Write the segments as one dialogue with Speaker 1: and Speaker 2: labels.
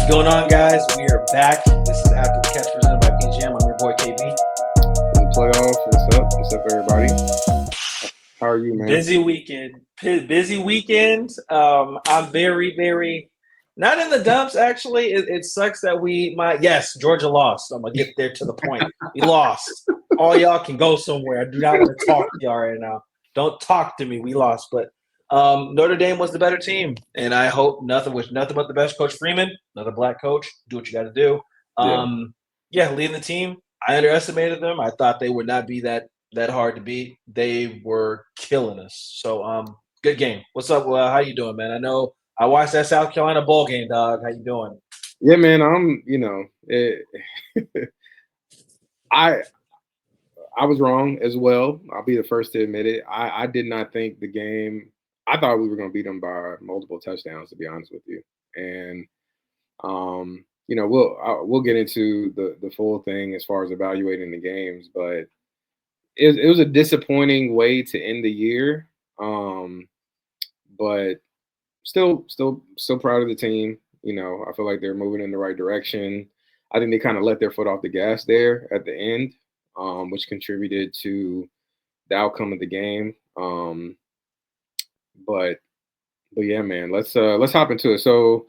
Speaker 1: going on, guys? We are back. This is After the Catch presented by PGM. I'm your boy KB.
Speaker 2: The playoff. What's up? What's up, everybody? How are you, man?
Speaker 1: Busy weekend. Busy weekend. I'm very not in the dumps. Actually, it sucks that yes, Georgia lost. I'm gonna get there to the point. We lost. All y'all can go somewhere. I do not want to talk to y'all right now. Don't talk to me. We lost, but Notre Dame was the better team, and I hope nothing but the best. Coach Freeman, another black coach. Do what you got to do.
Speaker 2: Yeah.
Speaker 1: Yeah, leading the team. I underestimated them. I thought they would not be that hard to beat. They were killing us. So good game. What's up? How you doing, man? I know I watched that South Carolina bowl game, dog. How you doing?
Speaker 2: Yeah, man. I I was wrong as well. I'll be the first to admit it. I did not think the game. I thought we were going to beat them by multiple touchdowns, to be honest with you. And we'll get into the full thing as far as evaluating the games, but it was a disappointing way to end the year. But still proud of the team. I feel like they're moving in the right direction. I think they kind of let their foot off the gas there at the end, which contributed to the outcome of the game. But yeah, man, let's hop into it. So,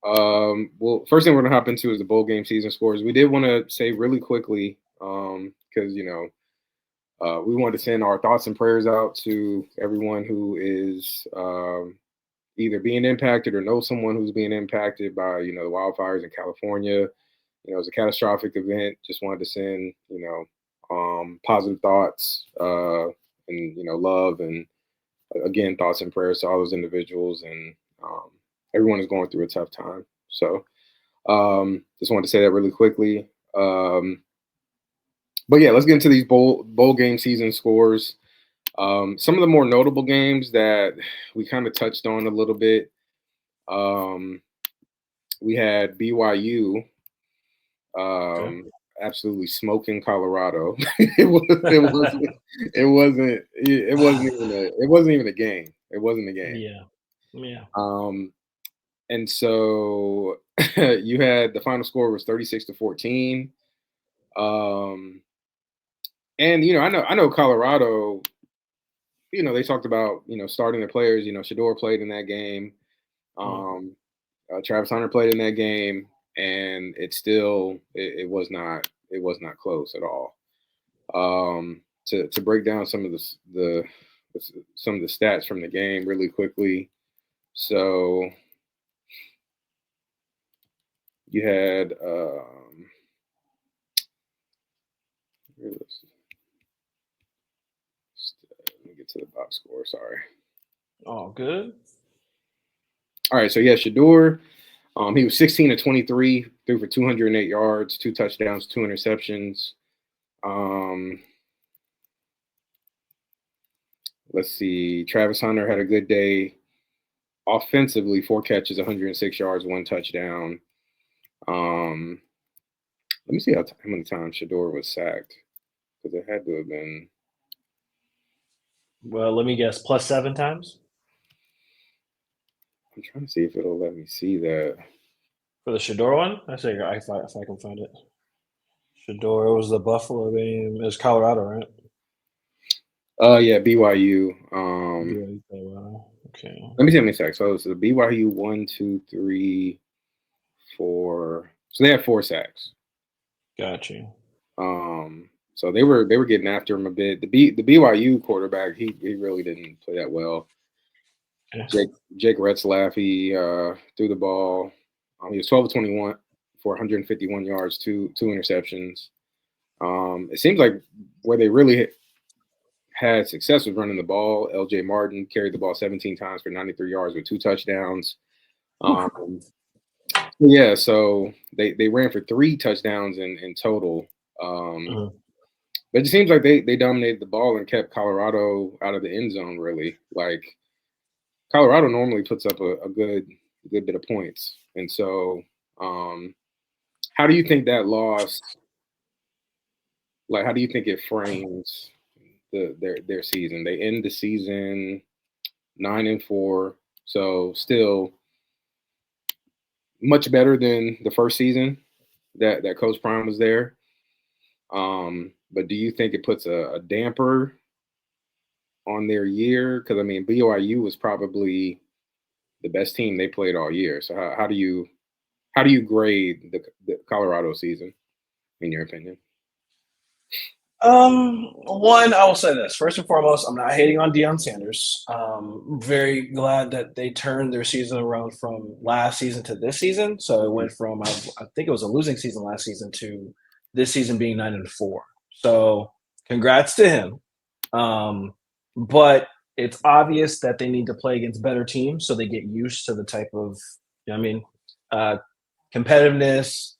Speaker 2: well, first thing we're gonna hop into is the bowl game season scores. We did want to say really quickly, because we want to send our thoughts and prayers out to everyone who is either being impacted or know someone who's being impacted by the wildfires in California. It's a catastrophic event. Just wanted to send positive thoughts and love, and again, thoughts and prayers to all those individuals, and everyone is going through a tough time. So just wanted to say that really quickly. But yeah, let's get into these bowl game season scores. Some of the more notable games that we kind of touched on a little bit. We had BYU
Speaker 1: Okay.
Speaker 2: absolutely smoking Colorado. It wasn't even a game. It wasn't a game.
Speaker 1: Yeah. Yeah.
Speaker 2: And so you had the final score was 36-14. And I know Colorado. They talked about starting their players. Shador played in that game. Travis Hunter played in that game, and it was not close at all. To break down some of some of the stats from the game really quickly. So you had let me get to the box score. Sorry.
Speaker 1: Oh, good.
Speaker 2: All right, so yeah, Shador. He was 16-23, threw for 208 yards, 2 touchdowns, 2 interceptions. Let's see. Travis Hunter had a good day. Offensively, 4 catches, 106 yards, 1 touchdown. Let me see how many times Shador was sacked, because it had to have been.
Speaker 1: Well, let me guess. Plus 7 times
Speaker 2: I'm trying to see if it'll let me see that.
Speaker 1: for the Shador one. I say if I can find it. Shador was the Buffalo game. It was Colorado, right?
Speaker 2: Yeah, BYU.
Speaker 1: BYU, Colorado. Okay.
Speaker 2: Let me see how many sacks. So it's the BYU 1, 2, 3, 4. So they had 4 sacks.
Speaker 1: Got you.
Speaker 2: So they were getting after him a bit. The BYU quarterback, he really didn't play that well.
Speaker 1: Okay.
Speaker 2: Jake Retzlaff, he threw the ball. He was 12-21 for 151 yards, two interceptions. It seems like where they really had success was running the ball. LJ Martin carried the ball 17 times for 93 yards with 2 touchdowns. Yeah, so they ran for 3 touchdowns in total. But it seems like they dominated the ball and kept Colorado out of the end zone, really. Like, Colorado normally puts up a good bit of points. And so how do you think that loss, like, how do you think it frames their season? They end the season 9-4, so still much better than the first season that Coach Prime was there. But do you think it puts a damper on their year? Because I mean, BYU was probably the best team they played all year. So how do you grade the Colorado season in your opinion?
Speaker 1: One, I will say this. First and foremost, I'm not hating on Deion Sanders. Very glad that they turned their season around from last season to this season. So it went from I think it was a losing season last season to this season being 9-4. So congrats to him. But it's obvious that they need to play against better teams so they get used to the type of, you know what I mean, uh, competitiveness,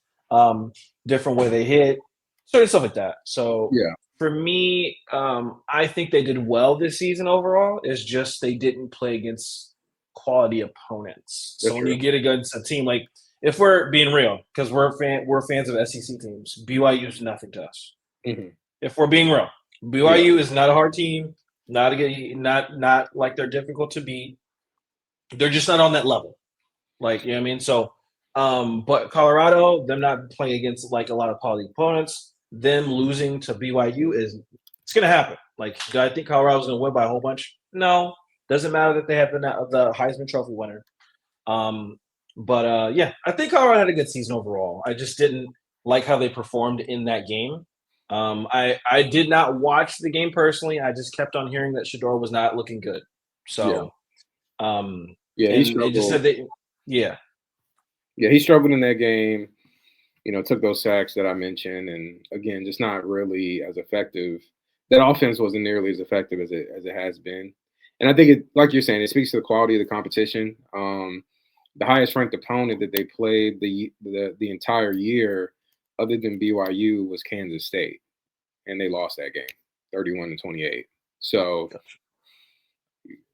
Speaker 1: different way they hit, certain stuff like that. So
Speaker 2: Yeah,
Speaker 1: for me, I think they did well this season overall. It's just they didn't play against quality opponents.
Speaker 2: that's
Speaker 1: So when
Speaker 2: true.
Speaker 1: you get against a team like, if we're being real, because we're fans of SEC teams, BYU is nothing to us.
Speaker 2: Hmm.
Speaker 1: If we're being real,
Speaker 2: Yeah,
Speaker 1: BYU is not a hard team. Not a good, not like they're difficult to beat. They're just not on that level. Like, you know what I mean? So, but Colorado, them not playing against like a lot of quality opponents, them losing to BYU is it's gonna happen. Like, do I think Colorado's gonna win by a whole bunch? No. Doesn't matter that they have the Heisman Trophy winner. Um, but yeah, I think Colorado had a good season overall. I just didn't like how they performed in that game. I did not watch the game personally. I just kept on hearing that Shador was not looking good.
Speaker 2: yeah,
Speaker 1: So, um,
Speaker 2: yeah. He
Speaker 1: and they just
Speaker 2: struggled.
Speaker 1: said they, yeah.
Speaker 2: Yeah, he struggled in that game. Took those sacks that I mentioned, and again, just not really as effective. That offense wasn't nearly as effective as it has been, and I think it, like you're saying, it speaks to the quality of the competition. The highest ranked opponent that they played the entire year, other than BYU, was Kansas State, and they lost that game, 31-28. So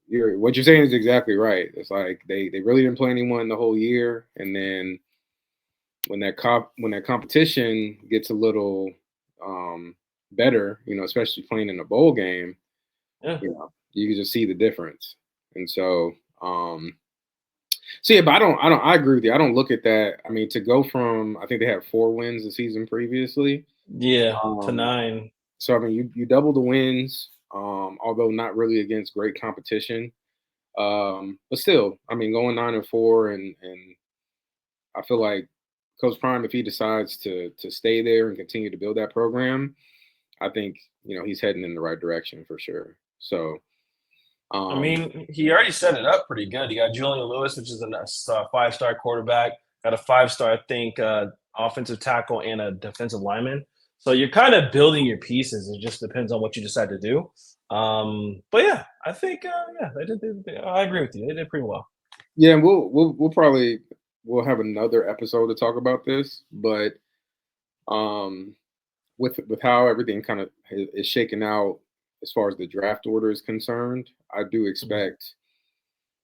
Speaker 2: what you're saying is exactly right. It's like they really didn't play anyone the whole year, and then when that competition gets a little better, especially playing in a bowl game,
Speaker 1: Yeah.
Speaker 2: you can just see the difference. And so yeah, but I agree with you. I don't look at that. I mean, to go from, I think they had 4 wins the season previously.
Speaker 1: Yeah, to
Speaker 2: Um,
Speaker 1: 9.
Speaker 2: so I mean, you double the wins, although not really against great competition. But still, I mean, going 9-4, and I feel like Coach Prime, if he decides to stay there and continue to build that program, I think he's heading in the right direction for sure. So,
Speaker 1: I
Speaker 2: um,
Speaker 1: mean, he already set it up pretty good. He got Julian Lewis, which is a 5-star quarterback, got a 5-star, I think, offensive tackle and a defensive lineman. So you're kind of building your pieces. It just depends on what you decide to do. But yeah, I think, yeah, I agree with you. They did pretty well.
Speaker 2: yeah, and we'll probably we'll have another episode to talk about this, but um, with how everything kind of is shaken out as far as the draft order is concerned,
Speaker 1: Mhm.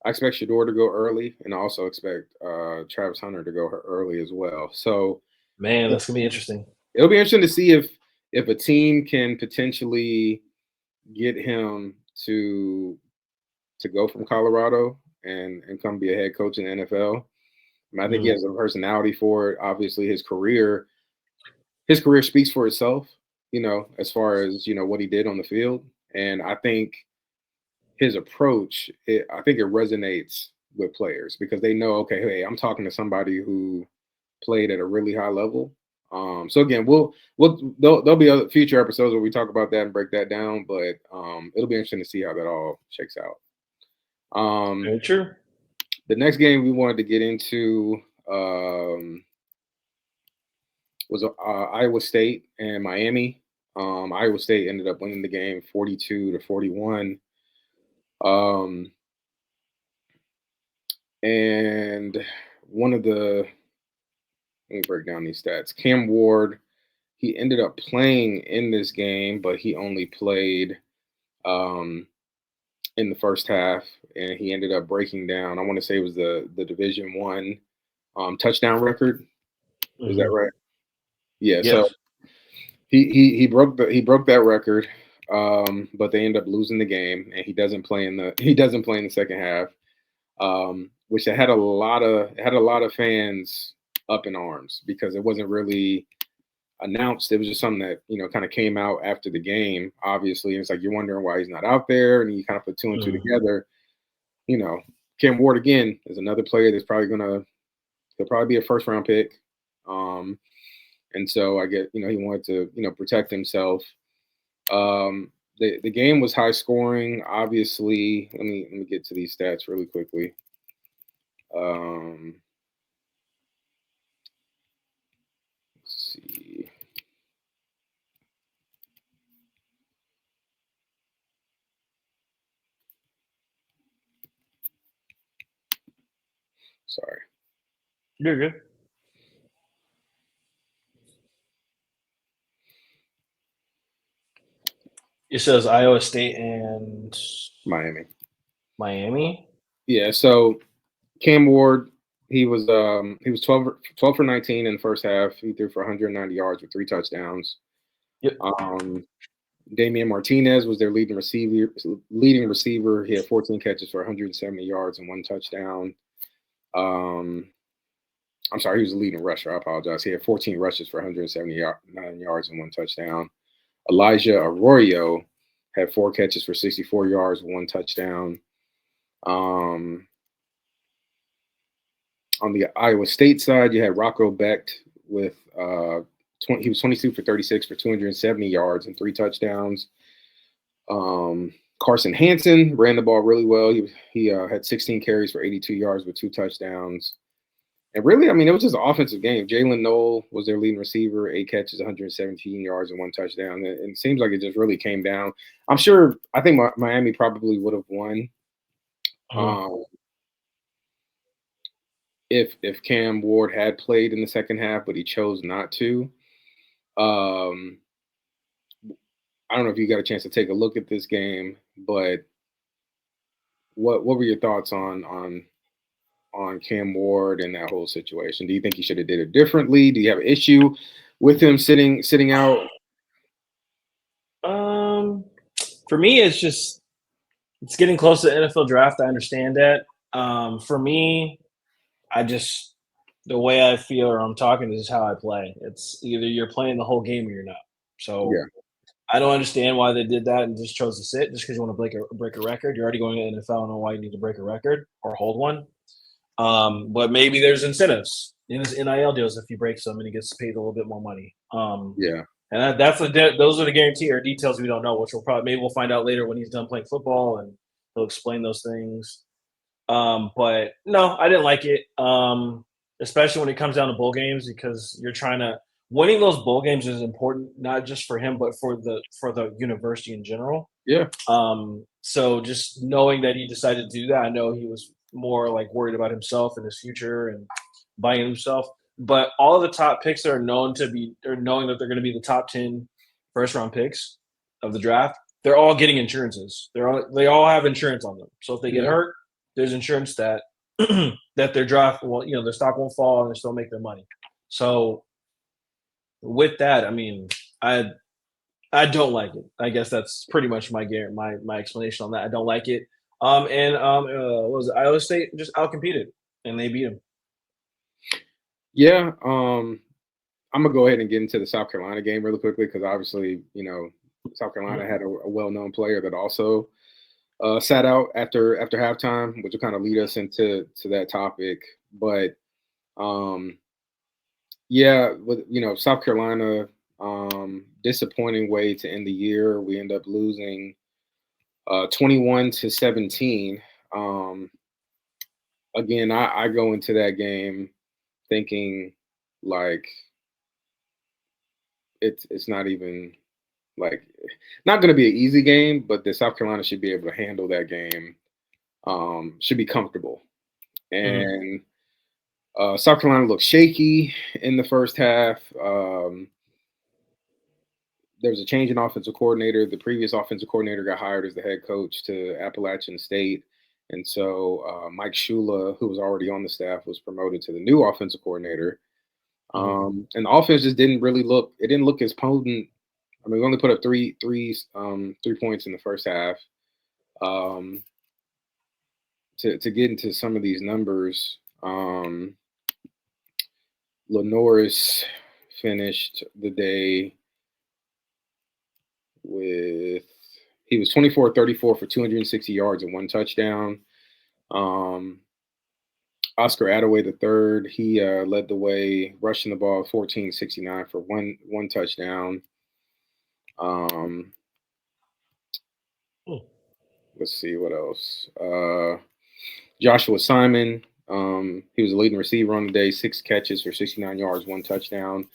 Speaker 2: I expect Shador to go early, and I also expect Travis Hunter to go early as well. So
Speaker 1: Man, that's gonna be interesting.
Speaker 2: it'll be interesting to see if a team can potentially get him to go from Colorado and come be a head coach in the NFL. I think he
Speaker 1: Mm.
Speaker 2: has a personality for it. Obviously, his career speaks for itself. As far as what he did on the field, and I think his approach, I think it resonates with players because they know, okay, hey, I'm talking to somebody who played at a really high level. So again, there'll be other future episodes where we talk about that and break that down, but it'll be interesting to see how that all shakes out.
Speaker 1: Very true.
Speaker 2: The next game we wanted to get into um, was Iowa State and Miami. Iowa State ended up winning the game 42-41. Um, and one of the let me break down these stats. Cam Ward, he ended up playing in this game, but he only played um, in the first half, and he ended up breaking down. I want to say it was the Division One touchdown record. Is that
Speaker 1: Hmm.
Speaker 2: right? Yeah. So
Speaker 1: Yes.
Speaker 2: he broke that record, but they end up losing the game, and he doesn't play in the second half. which had a lot of fans up in arms because it wasn't really announced. It was just something that kind of came out after the game. Obviously, and it's like you're wondering why he's not out there, and you kind of put two and two
Speaker 1: Mhm.
Speaker 2: together. Cam Ward again is another player that's probably he'll probably be a first round pick. Um, and so I get he wanted to protect himself. The game was high scoring. Obviously, let me get to these stats really quickly. Um, let's see. Sorry.
Speaker 1: You're good. It says Iowa State and
Speaker 2: Miami.
Speaker 1: Miami.
Speaker 2: Yeah. So Cam Ward, he was 12 for 19 in the first half. He threw for 190 yards with 3 touchdowns.
Speaker 1: Yep.
Speaker 2: Damian Martinez was their leading receiver. Leading receiver, he had 14 catches for 170 yards and 1 touchdown. I'm sorry, he was the leading rusher. I apologize. He had 14 rushes for 179 yards and 1 touchdown. Elijah Arroyo had 4 catches for 64 yards, 1 touchdown. Um, on the Iowa State side, you had Rocco Becht with he was 22 for 36 for 270 yards and 3 touchdowns. Carson Hansen ran the ball really well. He had 16 carries for 82 yards with 2 touchdowns. And really, I mean, it was just an offensive game. Jalen Noel was their leading receiver, 8 catches, 117 yards, and 1 touchdown. And it seems like it just really came down. I think Miami probably would have won
Speaker 1: Mhm.
Speaker 2: um, if Cam Ward had played in the second half, but he chose not to. Um, I don't know if you got a chance to take a look at this game, but what were your thoughts on Cam Ward and that whole situation? Do you think he should have did it differently? Do you have an issue with him sitting out?
Speaker 1: Um, for me, it's getting close to the NFL draft. I understand that. For me, I just the way I feel or I'm talking is how I play. It's either you're playing the whole game or you're not. So
Speaker 2: Yeah,
Speaker 1: I don't understand why they did that and just chose to sit just because you want to break a record. You're already going to the NFL. I don't know why you need to break a record or hold one. But maybe there's incentives in his NIL deals if he breaks them and he gets paid a little bit more money.
Speaker 2: yeah,
Speaker 1: And those are the guarantee or details we don't know, which maybe we'll find out later when he's done playing football and he'll explain those things. But no, I didn't like it. Especially when it comes down to bowl games because you're trying to winning those bowl games is important not just for him but for the university in general.
Speaker 2: yeah,
Speaker 1: So just knowing that he decided to do that, I know he was more like worried about himself and his future and buying himself. But all of the top picks are known to be, or knowing that they're going to be the top 10 first round picks of the draft, they're all getting insurances. They all have insurance on them. So if they get
Speaker 2: yeah.
Speaker 1: hurt, there's insurance that that their draft will, their stock won't fall and they still make their money. So with that, I mean, I I don't like it. I guess that's pretty much my explanation on that. I don't like it. What was it? Iowa State just outcompeted and they beat them.
Speaker 2: Yeah. I'm gonna go ahead and get into the South Carolina game really quickly because obviously, South Carolina
Speaker 1: Mhm.
Speaker 2: had a well-known player that also sat out after halftime, which will kind of lead us into that topic. But um, yeah, with South Carolina, disappointing way to end the year. We end up losing 21-17. Um, again, I go into that game thinking like it's not even like not going to be an easy game, but the South Carolina should be able to handle that game. Should be comfortable.
Speaker 1: Mhm.
Speaker 2: And South Carolina looked shaky in the first half. There was a change in offensive coordinator. The previous offensive coordinator got hired as the head coach to Appalachian State. And so Mike Shula, who was already on the staff, was promoted to the new offensive coordinator.
Speaker 1: Mhm.
Speaker 2: And the offense just didn't really look. It didn't look as potent. I mean, we only put up 3 points in the first half. Um, to get into some of these numbers, Lenoris finished the day with he was 24-34 for 260 yards and one touchdown. Um, Oscar Attaway the third, he led the way, rushing the ball 1469 for one touchdown. Um,
Speaker 1: Hmm.
Speaker 2: let's see what else. Joshua Simon, he was the leading receiver on the day, 6 catches for 69 yards, one touchdown.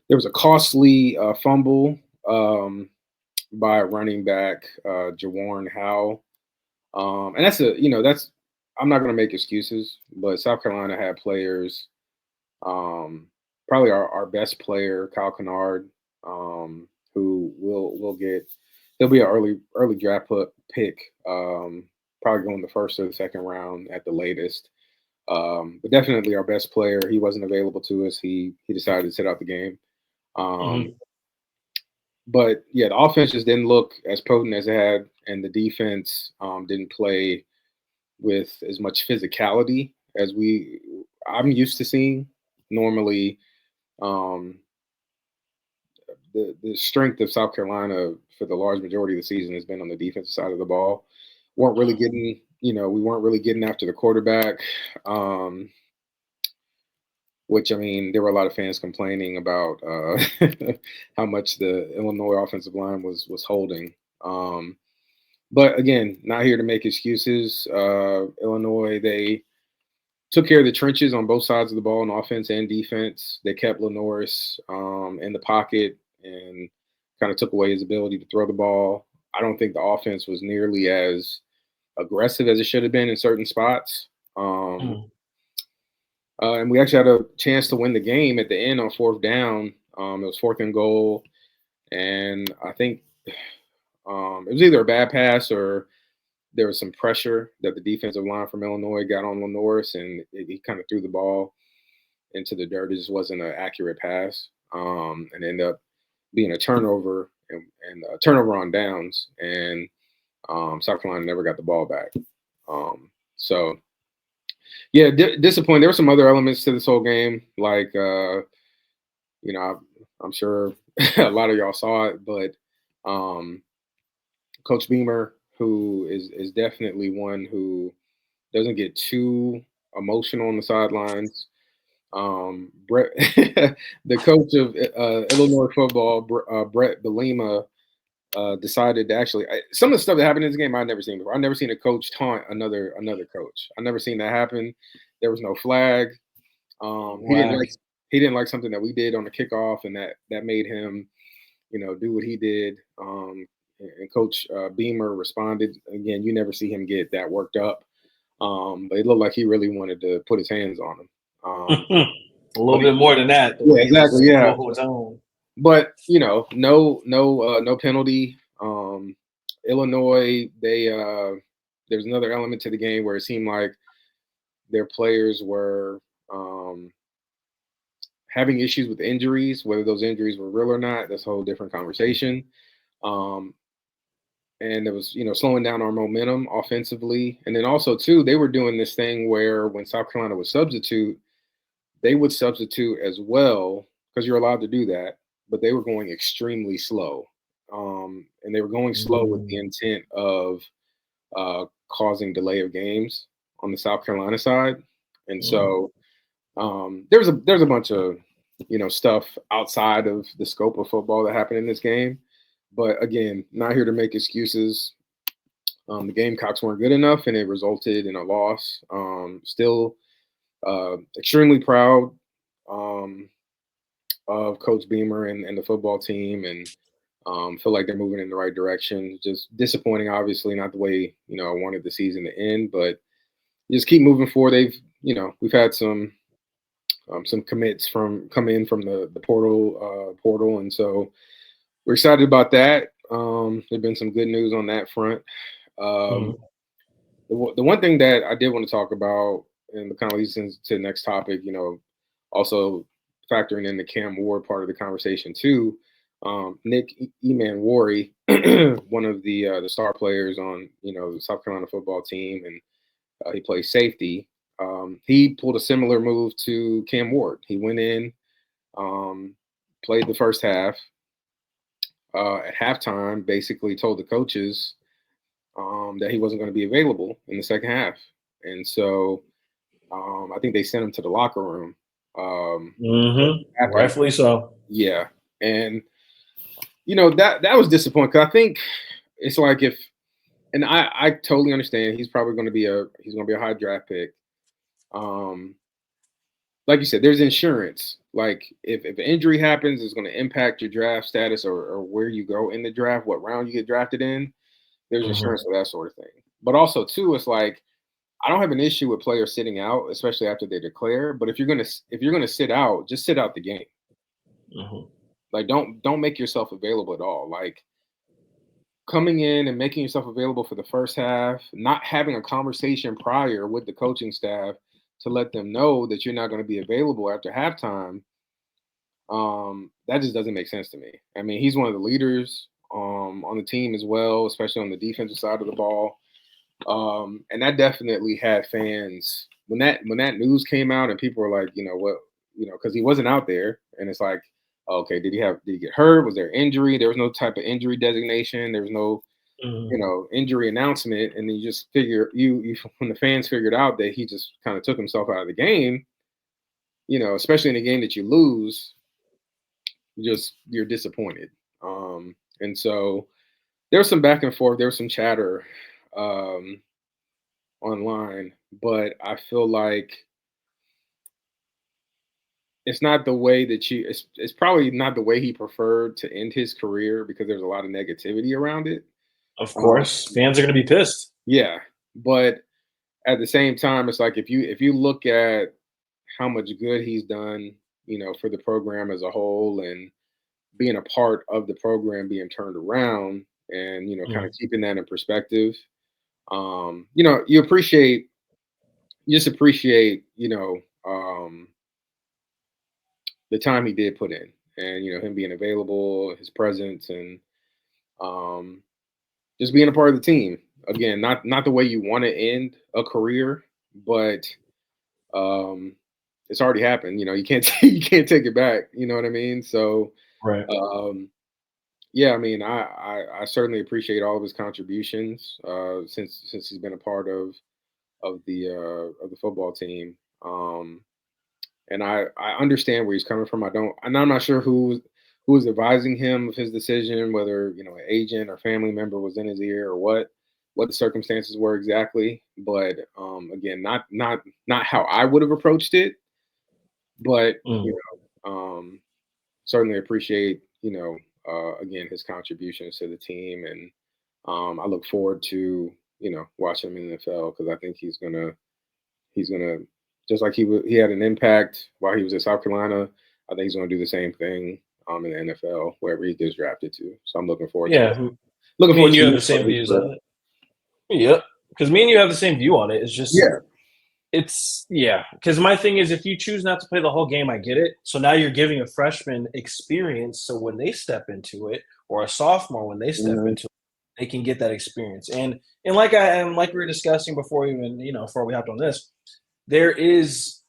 Speaker 2: There was a costly fumble by running back Jawarn Howe. And that's I'm not going to make excuses, but South Carolina had players. Probably our best player, Kyle Kennard, who will get he'll be an early draft pick, probably going the first or the second round at the latest. But definitely our best player. He wasn't available to us. He decided to sit out the game. Um,
Speaker 1: Mhm.
Speaker 2: but yeah, the offense just didn't look as potent as it had, and the defense didn't play with as much physicality as I'm used to seeing. Normally, um, the strength of South Carolina for the large majority of the season has been on the defensive side of the ball. weren't really
Speaker 1: Mhm.
Speaker 2: getting we weren't really getting after the quarterback. Um, which I mean, there were a lot of fans complaining about how much the Illinois offensive line was holding. Um, but again, not here to make excuses. Illinois, they took care of the trenches on both sides of the ball, on offense and defense. They kept Lenoris in the pocket and kind of took away his ability to throw the ball. I don't think the offense was nearly as aggressive as it should have been in certain spots. Um,
Speaker 1: Mhm.
Speaker 2: and we actually had a chance to win the game at the end on fourth down. It was fourth and goal, and I think it was either a bad pass or there was some pressure that the defensive line from Illinois got on Lenoris, and he kind of threw the ball into the dirt. It just wasn't an accurate pass, and ended up being a turnover and a turnover on downs. And South Carolina never got the ball back. So yeah, disappointing. There were some other elements to this whole game, like you know, I'm sure a lot of y'all saw it, but um, Coach Beamer, who is definitely one who doesn't get too emotional on the sidelines. Brett, the coach of Illinois football, Brett Belima, decided to actually some of the stuff that happened in this game I've never seen before. I've never seen a coach taunt another coach. I've never seen that happen. There was no flag. He didn't
Speaker 1: Wow.
Speaker 2: like something that we did on the kickoff, and that made him do what he did. And Coach Beamer responded again. You never see him get that worked up, but it looked like he really wanted to put his hands on him.
Speaker 1: A little
Speaker 2: But
Speaker 1: bit more than that. The
Speaker 2: yeah,
Speaker 1: way he
Speaker 2: exactly.
Speaker 1: was
Speaker 2: Yeah,
Speaker 1: holding his own.
Speaker 2: but no penalty. Illinois, there's another element to the game where it seemed like their players were having issues with injuries. Whether those injuries were real or not, that's a whole different conversation. Um, and it was slowing down our momentum offensively. And then also too, they were doing this thing where when South Carolina would substitute, they would substitute as well because you're allowed to do that, but they were going extremely slow. And they were going slow with the
Speaker 1: Mm.
Speaker 2: intent of causing delay of games on the South Carolina side. And
Speaker 1: Mm.
Speaker 2: so there's a bunch of stuff outside of the scope of football that happened in this game. But again, not here to make excuses. The Gamecocks weren't good enough, and it resulted in a loss. Still extremely proud um, of Coach Beamer and the football team, and feel like they're moving in the right direction. Just disappointing, obviously, not the way I wanted the season to end, but just keep moving forward. We've had some commits come in from the portal, and so we're excited about that. There's been some good news on that front. Um,
Speaker 1: Mm.
Speaker 2: the one thing that I did want to talk about, and it kind of leads into the next topic, also factoring in the Cam Ward part of the conversation too. Nick Eman Worry, one of the star players on the South Carolina football team, and He plays safety. He pulled a similar move to Cam Ward. He went in, um, played the first half. At halftime, basically told the coaches that he wasn't going to be available in the second half, and so I think they sent him to the locker room. After,
Speaker 1: Rightfully so.
Speaker 2: yeah, and that was disappointing because I think it's like if, and I totally understand he's probably going to be a high draft pick. Um, like you said, there's insurance. Like if an injury happens, it's going to impact your draft status or where you go in the draft, what round you get drafted in. There's
Speaker 1: Hmm.
Speaker 2: insurance for that sort of thing. But also too, it's like I don't have an issue with players sitting out, especially after they declare. But if you're gonna sit out, just sit out the game.
Speaker 1: Hmm.
Speaker 2: Like don't make yourself available at all. Like coming in and making yourself available for the first half, not having a conversation prior with the coaching staff to let them know that you're not going to be available after halftime. That just doesn't make sense to me. I mean, he's one of the leaders on the team as well, especially on the defensive side of the ball. And that definitely had fans when that news came out and people were like, what, because he wasn't out there, and it's like, okay, did he get hurt? Was there injury? There was no type of injury designation. There was no
Speaker 1: Hmm.
Speaker 2: injury announcement, and then you just figure you when the fans figured out that he just kind of took himself out of the game, especially in a game that you lose, you're disappointed. And so there was some back and forth, there was some chatter um, online, but I feel like it's not the way that it's probably not the way he preferred to end his career because there's a lot of negativity around it.
Speaker 1: Of
Speaker 2: Um,
Speaker 1: course, fans are going to be pissed.
Speaker 2: yeah, but at the same time, it's like if you look at how much good he's done, for the program as a whole, and being a part of the program being turned around, and kind of
Speaker 1: Mm.
Speaker 2: keeping that in perspective. You just appreciate, the time he did put in, and him being available, his presence, and um, just being a part of the team. Again, not the way you want to end a career, but um, it's already happened. You can't you can't take it back. You know what I mean? So
Speaker 1: Right.
Speaker 2: um, yeah, I mean, I certainly appreciate all of his contributions since he's been a part of the football team. And I understand where he's coming from. I'm not sure who was advising him of his decision, whether an agent or family member was in his ear or what the circumstances were exactly. But again, not how I would have approached it, but
Speaker 1: Mm.
Speaker 2: certainly appreciate again his contributions to the team, and I look forward to watching him in the NFL because I think he's gonna just like he had an impact while he was at South Carolina. I think he's gonna do the same thing in the NFL wherever he gets drafted to. So I'm looking forward to
Speaker 1: Yeah,
Speaker 2: looking
Speaker 1: me
Speaker 2: forward
Speaker 1: and
Speaker 2: to
Speaker 1: you have
Speaker 2: seeing
Speaker 1: the same
Speaker 2: his
Speaker 1: views
Speaker 2: career.
Speaker 1: on it. Yep, because me and you have the same view on it. It's just
Speaker 2: Yeah,
Speaker 1: yeah. Because my thing is, if you choose not to play the whole game, I get it. So now you're giving a freshman experience, so when they step into it, or a sophomore when they step
Speaker 2: mhm,
Speaker 1: into it, they can get that experience. And like we were discussing before, even before we hopped on this, there is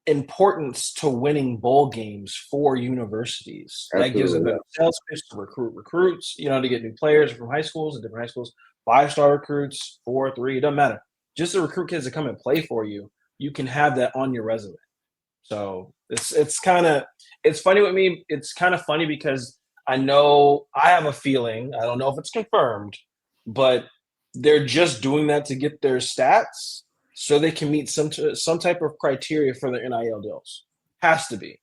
Speaker 1: importance to winning bowl games for universities. That gives a
Speaker 2: absolutely.
Speaker 1: better sales pitch to recruit recruits, to get new players from high schools and different high schools, 5-star recruits, 4, 3, it doesn't matter. Just to recruit kids to come and play for you, you can have that on your resume. So it's funny with me. It's kind of funny because I know I have a feeling, I don't know if it's confirmed, but they're just doing that to get their stats so they can meet some type of criteria for their NIL deals. Has to be.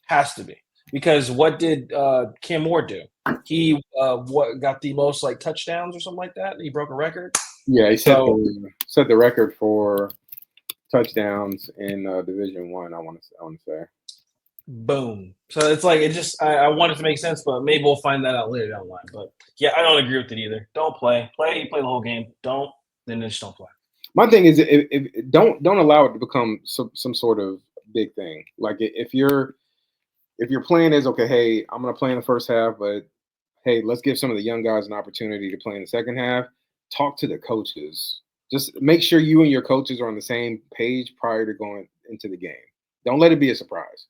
Speaker 1: Has to be. Because what did Cam Moore do? He what got the most like touchdowns or something like that? He broke a record.
Speaker 2: Yeah, he
Speaker 1: So
Speaker 2: set the record for touchdowns in Division One. I want to say.
Speaker 1: boom. So it's like it just I want it to make sense, but maybe we'll find that out later down the line. But yeah, I don't agree with it either. Don't play. Play, you play the whole game. Don't, then just don't play.
Speaker 2: My thing is, if don't allow it to become some sort of big thing. Like if your plan is okay, hey, I'm gonna play in the first half, but hey, let's give some of the young guys an opportunity to play in the second half. Talk to the coaches just make sure you and your coaches are on the same page prior to going into the game. Don't let it be a surprise.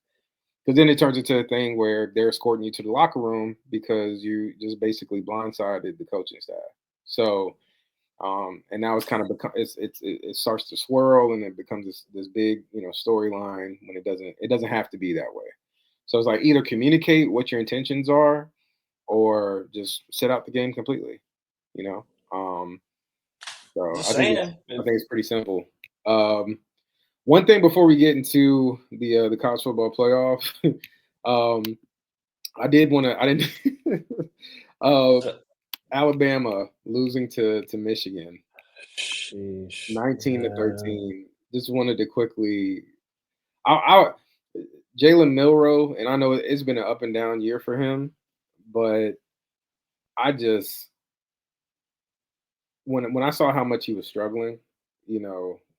Speaker 2: Because then it turns into a thing where they're escorting you to the locker room because you just basically blindsided the coaching staff. So, and now it's kind of become it starts to swirl and it becomes this big storyline when it doesn't have to be that way. So it's like either communicate what your intentions are or just sit out the game completely. You know, so
Speaker 1: Just
Speaker 2: I think it's
Speaker 1: saying.
Speaker 2: I think it's pretty simple. Um, One thing before we get into the college football playoff, um, I did want to. I didn't. uh, Alabama losing to Michigan,
Speaker 1: Sheesh.
Speaker 2: 19-13. Just wanted to quickly. I Jalen Milroe, and I know it's been an up and down year for him, but I just when I saw how much he was struggling,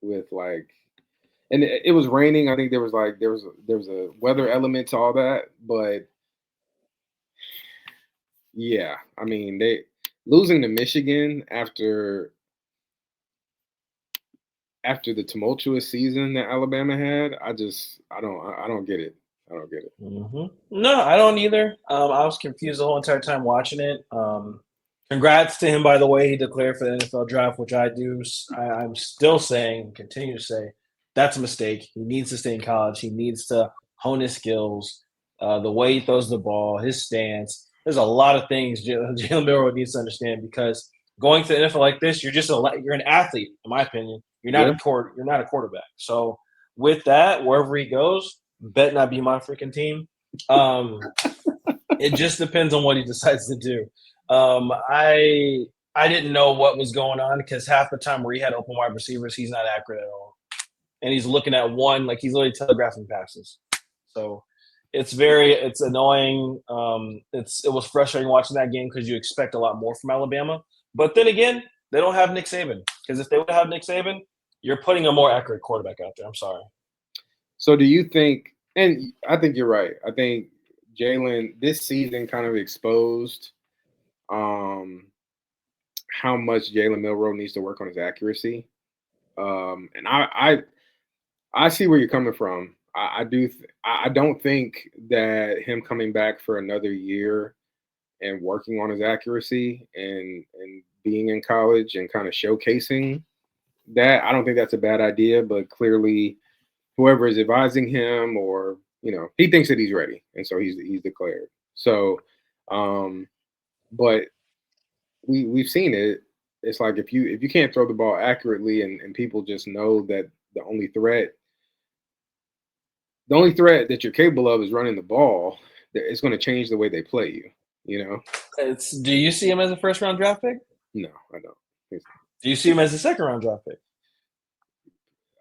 Speaker 2: with like and it was raining. I think there was a weather element to all that, but yeah, I mean they losing to Michigan after the tumultuous season that Alabama had. I don't get it. I don't get it.
Speaker 1: No, I don't either. I was confused the whole entire time watching it. Congrats to him, by the way. He declared for the NFL draft, which I do. I'm still saying, continue to say, that's a mistake. He needs to stay in college. He needs to hone his skills, the way he throws the ball, his stance. There's a lot of things Jalen Milroe needs to understand because going to the NFL like this, you're an athlete, in my opinion.
Speaker 2: Yeah,
Speaker 1: You're not a quarterback. So with that, wherever he goes, bet not be my freaking team. It just depends on what he decides to do. I didn't know what was going on because half the time where he had open wide receivers, he's not accurate at all, and he's looking at one like he's literally telegraphing passes. So it's annoying. It was frustrating watching that game because you expect a lot more from Alabama, but then again, they don't have Nick Saban because if they would have Nick Saban, you're putting a more accurate quarterback out there. I'm sorry.
Speaker 2: So do you think? And I think you're right. I think Jalen this season kind of exposed um, how much Jalen Milroe needs to work on his accuracy. And I see where you're coming from. I do. I don't think that him coming back for another year and working on his accuracy and being in college and kind of showcasing that, I don't think that's a bad idea. But clearly, whoever is advising him, or he thinks that he's ready, and so he's declared. So, um, but we've seen it. It's like if you can't throw the ball accurately, and people just know that the only threat that you're capable of is running the ball, it's going to change the way they play you. You know?
Speaker 1: Do you see him as a first round draft pick?
Speaker 2: No, I don't.
Speaker 1: Do you see him as a second round draft pick?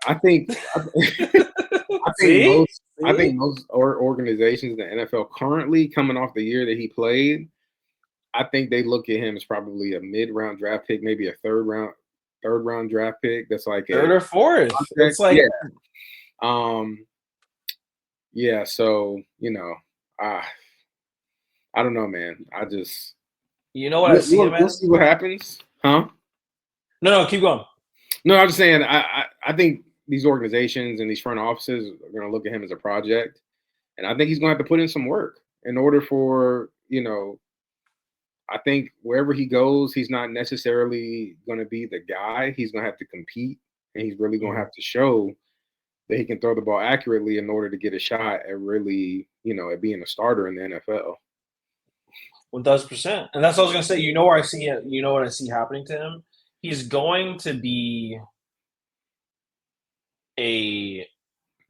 Speaker 2: I think I think
Speaker 1: See?
Speaker 2: most I think most organizations in the NFL currently coming off the year that he played, I think they look at him as probably a mid-round draft pick, maybe a third round draft pick. That's like
Speaker 1: Third
Speaker 2: a
Speaker 1: or fourth. It's like
Speaker 2: yeah. Um, yeah, so I I don't know, man. I just
Speaker 1: you know what I see him
Speaker 2: we'll
Speaker 1: as?
Speaker 2: see what happens, huh?
Speaker 1: No, keep going.
Speaker 2: No, I'm just saying. I think these organizations and these front offices are going to look at him as a project, and I think he's going to have to put in some work in order for I think wherever he goes, he's not necessarily going to be the guy. He's going to have to compete, and he's really going to have to show that he can throw the ball accurately in order to get a shot at really, at being a starter in the NFL.
Speaker 1: 1,000%. And that's what I was gonna say. You know where I see it. You know what I see happening to him. He's going to be a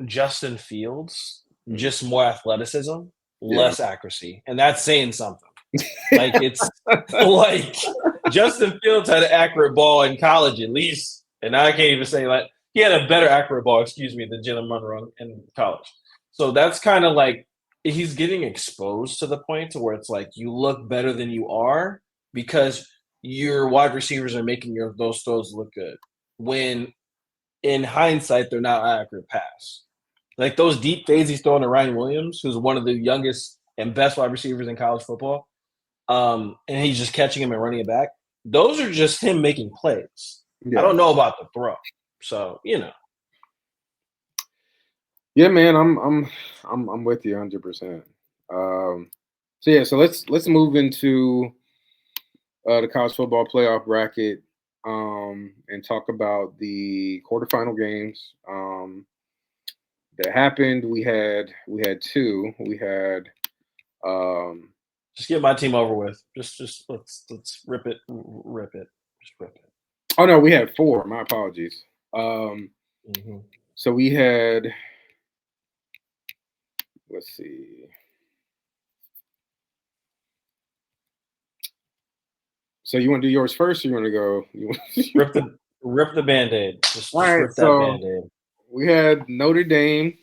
Speaker 1: Justin Fields, just more athleticism,
Speaker 2: Yeah.
Speaker 1: less accuracy, and that's saying something. Like it's like Justin Fields had an accurate ball in college at least, and I can't even say like he had a better accurate ball, excuse me, than Jalen Monroe in college. So that's kind of like he's getting exposed to the point to where it's like you look better than you are because your wide receivers are making those throws look good. When in hindsight, they're not accurate pass. Like those deep fades he's throwing to Ryan Williams, who's one of the youngest and best wide receivers in college football, and he's just catching him and running it back. Those are just him making plays. I
Speaker 2: Yeah.
Speaker 1: don't know about the throw. So,
Speaker 2: Yeah, man, I'm with you 100%. So yeah, so let's move into the college football playoff bracket, and talk about the quarterfinal games that happened. We had two. We had um,
Speaker 1: just get my team over with. Just let's rip it, rip it, just rip it.
Speaker 2: oh no, we had four. My apologies. Um,
Speaker 1: Hmm.
Speaker 2: so we had, let's see. So you want to do yours first, or you want to go?
Speaker 1: Rip the band-aid.
Speaker 2: All
Speaker 1: Just
Speaker 2: right.
Speaker 1: rip that
Speaker 2: So
Speaker 1: band-aid.
Speaker 2: we had Notre Dame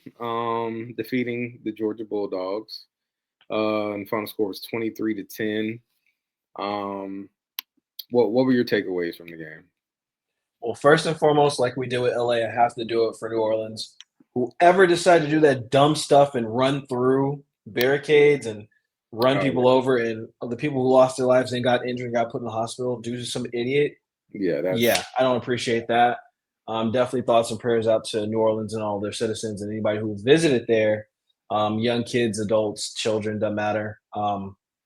Speaker 2: defeating the Georgia Bulldogs. And the final score was 23-10. Um, what were your takeaways from the game?
Speaker 1: Well, first and foremost, like we did with LA, I have to do it for New Orleans. Whoever decided to do that dumb stuff and run through barricades and run
Speaker 2: Oh
Speaker 1: people over, and the people who lost their lives and got injured and got put in the hospital due to some idiot,
Speaker 2: yeah, that's
Speaker 1: yeah, I don't appreciate that. Definitely thoughts and prayers out to New Orleans and all their citizens and anybody who visited there. Young kids, adults, children, doesn't matter.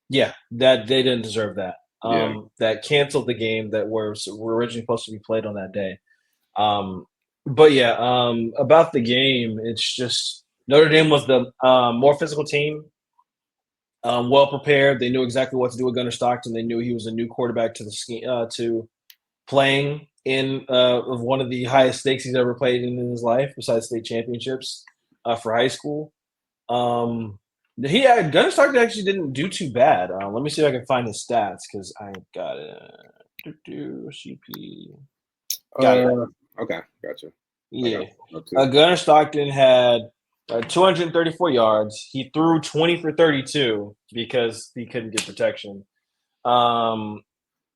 Speaker 1: Yeah, that they didn't deserve that.
Speaker 2: yeah.
Speaker 1: That canceled the game that were originally supposed to be played on that day. Um, but yeah, about the game, it's just Notre Dame was the more physical team, well prepared. They knew exactly what to do with Gunnar Stockton. They knew he was a new quarterback to the to playing in of one of the highest stakes he's ever played in his life, besides state championships for high school. He had Gunnar Stockton actually didn't do too bad. Let me see if I can find his stats because I got it. CP got it.
Speaker 2: Uh, okay, gotcha. I got
Speaker 1: Yeah.
Speaker 2: one too.
Speaker 1: Gunnar Stockton had 234 yards. He threw 20 for 32 because he couldn't get protection. Um,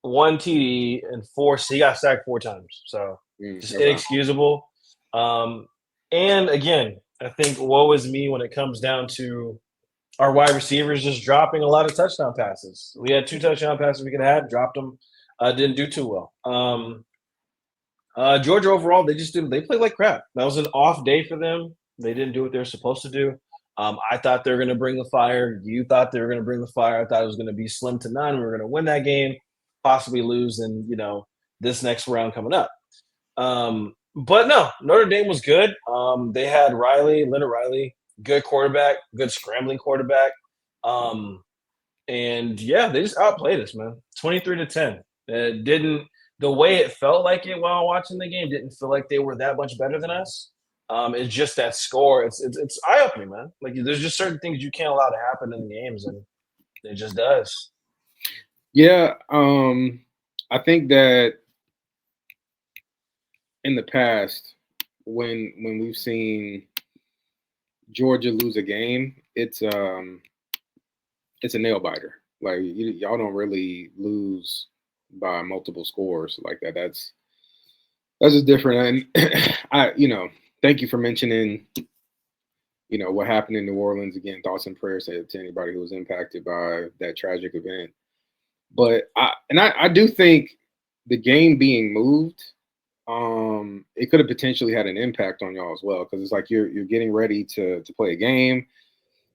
Speaker 1: one TD and four. So he got sacked four times. So just
Speaker 2: Okay.
Speaker 1: inexcusable. Um, and again, I think woe is me when it comes down to our wide receivers just dropping a lot of touchdown passes. We had two touchdown passes we could have had, dropped them, didn't do too well. Georgia overall, they just didn't. They played like crap. That was an off day for them. They didn't do what they were supposed to do. I thought they were going to bring the fire. You thought they were going to bring the fire. I thought it was going to be slim to none. We were going to win that game, possibly lose, and this next round coming up. But no, Notre Dame was good. They had Leonard Riley, good quarterback, good scrambling quarterback. And yeah, they just outplayed us, man. 23-10. It didn't the way it felt like it while watching the game didn't feel like they were that much better than us. It's just that score. It's eye opening, man. Like there's just certain things you can't allow to happen in the games, and it just does.
Speaker 2: Yeah, I think that in the past, when we've seen Georgia lose a game, it's a nail biter. Like y'all don't really lose by multiple scores like that. That's just different. And thank you for mentioning what happened in New Orleans. Again, thoughts and prayers to anybody who was impacted by that tragic event. But I do think the game being moved, it could have potentially had an impact on y'all as well, because it's like you're getting ready to play a game.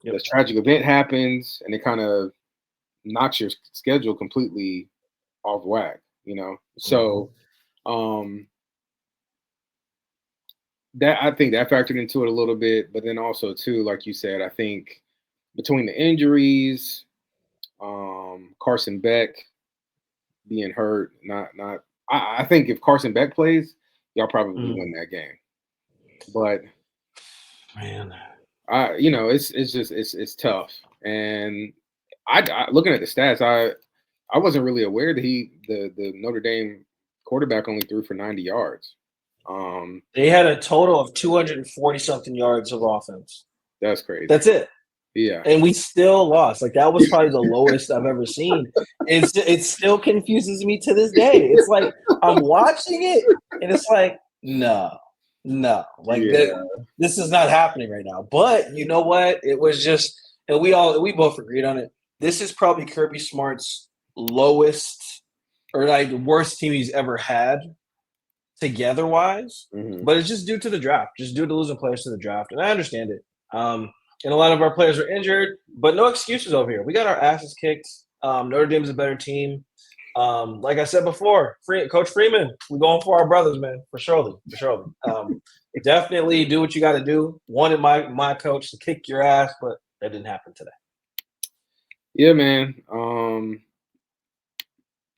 Speaker 1: Yep.
Speaker 2: This tragic event happens, and it kind of knocks your schedule completely off whack. So um, that I think that factored into it a little bit, but then also too, like you said, I think between the injuries, Carson Beck being hurt, not. I think if Carson Beck plays, y'all probably win that game. But
Speaker 1: Man,
Speaker 2: it's tough, and I looking at the stats, I wasn't really aware that the Notre Dame quarterback only threw for 90 yards.
Speaker 1: they had a total of 240 something yards of offense.
Speaker 2: That's crazy.
Speaker 1: That's it.
Speaker 2: Yeah.
Speaker 1: And we still lost. Like that was probably the lowest I've ever seen. It still confuses me to this day. It's like I'm watching it, and it's like no, like
Speaker 2: Yeah.
Speaker 1: that. This is not happening right now. But you know what? It was just, and we both agreed on it. This is probably Kirby Smart's lowest or like worst team he's ever had. together wise,
Speaker 2: Mm-hmm.
Speaker 1: but it's just due to the draft, just due to losing players to the draft, and I understand it. And a lot of our players are injured, but no excuses over here. We got our asses kicked. Notre Dame's a better team. Like I said before, Coach Freeman, we're going for our brothers, man, for surely. Definitely do what you got to do. Wanted my coach to kick your ass, but that didn't happen today.
Speaker 2: Yeah, man.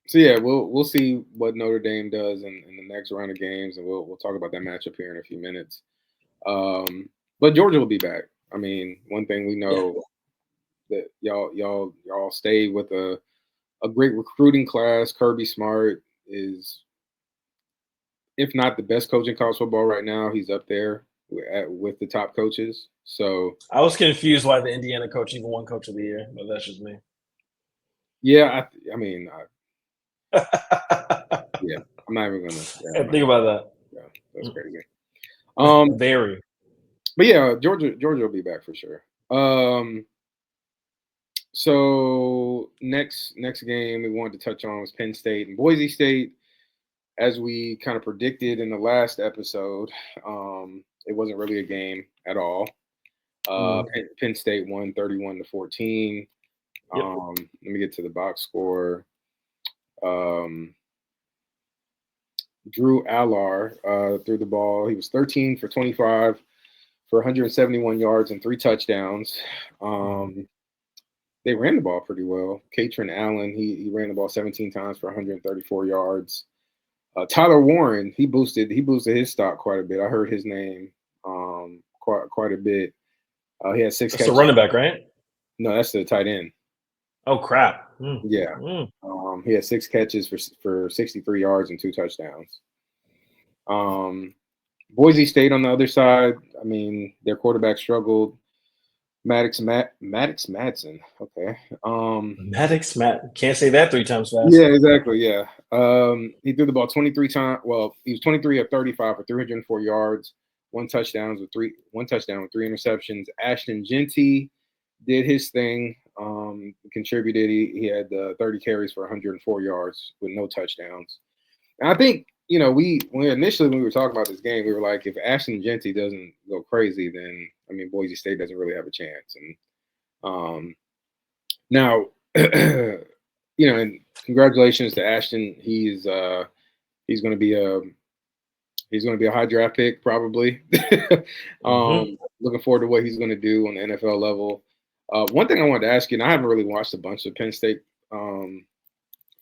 Speaker 2: So yeah, we'll see what Notre Dame does in the next round of games, and we'll talk about that matchup here in a few minutes. But Georgia will be back. I mean, one thing we know that y'all stay with a great recruiting class. Kirby Smart is, if not the best coach in college football right now, he's up there with the top coaches. So
Speaker 1: I was confused why the Indiana coach even won Coach of the Year, but that's just me.
Speaker 2: yeah, I mean, yeah, I'm not even gonna. Yeah,
Speaker 1: Think about that.
Speaker 2: yeah, that's crazy.
Speaker 1: Very.
Speaker 2: But yeah, Georgia will be back for sure. So next game we wanted to touch on was Penn State and Boise State. As we kind of predicted in the last episode, it wasn't really a game at all. Penn State won 31-14.
Speaker 1: Yep.
Speaker 2: Let me get to the box score. Drew Allar threw the ball. He was 13 for 25 for 171 yards and 3 touchdowns. They ran the ball pretty well. Katrin Allen, he ran the ball 17 times for 134 yards. Tyler Warren, he boosted his stock quite a bit. I heard his name quite a bit. He had 6
Speaker 1: That's
Speaker 2: catches.
Speaker 1: the running back, right?
Speaker 2: No, that's the tight end.
Speaker 1: Oh crap!
Speaker 2: Yeah, he had 6 catches for 63 yards and 2 touchdowns. Boise State on the other side, I mean, their quarterback struggled. Maddox Madsen. Okay.
Speaker 1: Maddox Matt. Can't say that 3 times fast.
Speaker 2: Yeah, exactly. Yeah. He threw the ball 23 times. Well, he was 23 of 35 for 304 yards, 1 touchdown with 3 interceptions. Ashton Genty did his thing. Contributed. He had 30 carries for 104 yards with no touchdowns. And I think, we initially when we were talking about this game, we were like, if Ashton Genty doesn't go crazy, then I mean Boise State doesn't really have a chance. And now, and congratulations to Ashton. He's going to be a high draft pick probably. Looking forward to what he's going to do on the NFL level. One thing I wanted to ask you, and I haven't really watched a bunch of Penn State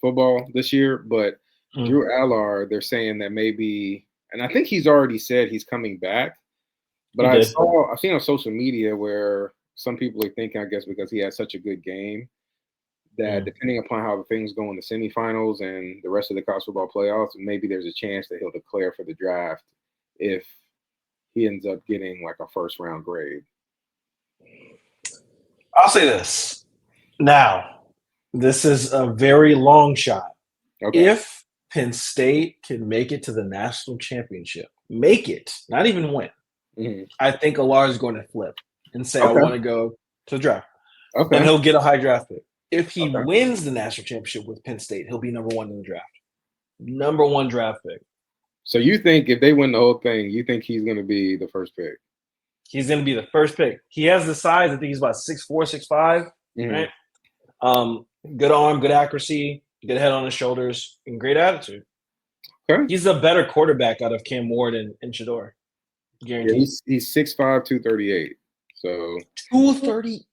Speaker 2: football this year, but Drew Allar, they're saying that maybe, and I think he's already said he's coming back. But I've seen on social media where some people are thinking, I guess, because he had such a good game, that depending upon how things go in the semifinals and the rest of the college football playoffs, maybe there's a chance that he'll declare for the draft if he ends up getting like a first round grade.
Speaker 1: I'll say this. Now, this is a very long shot. Okay. If Penn State can make it to the national championship, not even win, I think Allar is going to flip and say, I want to go to the draft. Okay. And he'll get a high draft pick. If he wins the national championship with Penn State, he'll be number 1 in the draft. Number 1 draft pick.
Speaker 2: So you think if they win the whole thing, you think he's going to be the first pick?
Speaker 1: He's going to be the first pick. He has the size. I think he's about 6'4", 6'5", right? Good arm, good accuracy, good head on his shoulders, and great attitude. Okay. He's a better quarterback out of Cam Ward and Shador. Guaranteed.
Speaker 2: Yeah, he's 6'5", 238. So
Speaker 1: 230.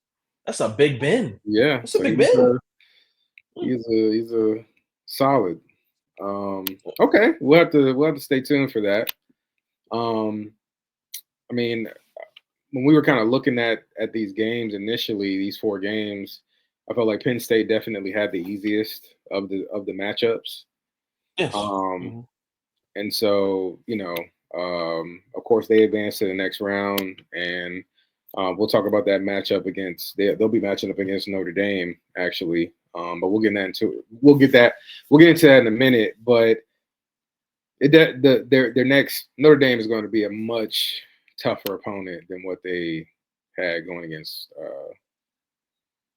Speaker 1: That's a big bin.
Speaker 2: Yeah,
Speaker 1: that's a big bin.
Speaker 2: He's a solid. Okay, we'll have to stay tuned for that. I mean, when we were kind of looking at these games initially, these 4 games, I felt like Penn State definitely had the easiest of the matchups.
Speaker 1: Yes.
Speaker 2: And so, of course, they advanced to the next round, and we'll talk about that matchup against. They'll be matching up against Notre Dame, actually. But we'll get into that in a minute. But their next Notre Dame is going to be a much tougher opponent than what they had going against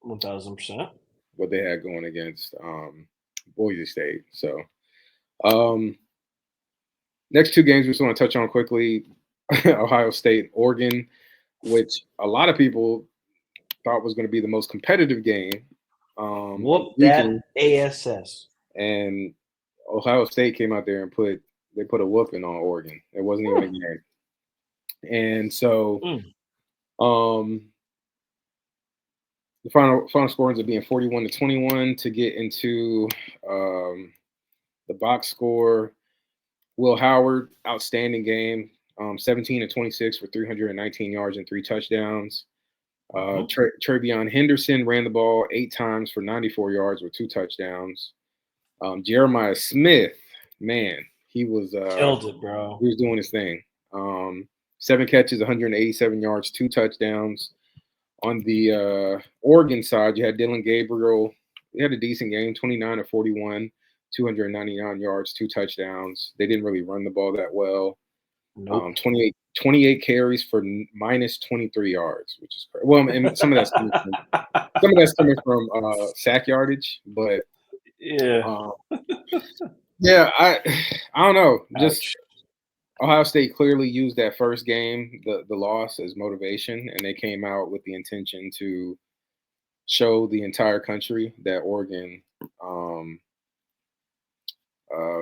Speaker 1: 1,000%.
Speaker 2: What they had going against Boise State. So Next two games we just want to touch on quickly: Ohio State, Oregon, which a lot of people thought was going to be the most competitive game of the
Speaker 1: Whoop that
Speaker 2: weekend,
Speaker 1: ass.
Speaker 2: and Ohio State came out there and put a whooping on Oregon. It wasn't even a game, and so
Speaker 1: Mm.
Speaker 2: um, the final score ends up being 41-21 to get into um, the box score. Will Howard, outstanding game, 17-26 for 319 yards and 3 touchdowns.
Speaker 1: Mhm.
Speaker 2: Travion Henderson ran the ball 8 times for 94 yards with 2 touchdowns. Jeremiah Smith, man,
Speaker 1: Killed it, bro.
Speaker 2: he was doing his thing. 7 catches, 187 yards, 2 touchdowns. On the Oregon side, you had Dylan Gabriel. He had a decent game, 29-41, 299 yards, 2 touchdowns. They didn't really run the ball that well.
Speaker 1: Nope.
Speaker 2: 28 carries for minus 23 yards, which is crazy. Well, and some of that's coming from sack yardage, but
Speaker 1: Yeah.
Speaker 2: um, yeah, I don't know. Just
Speaker 1: Ouch.
Speaker 2: Ohio State clearly used that first game, the loss, as motivation, and they came out with the intention to show the entire country that Oregon um,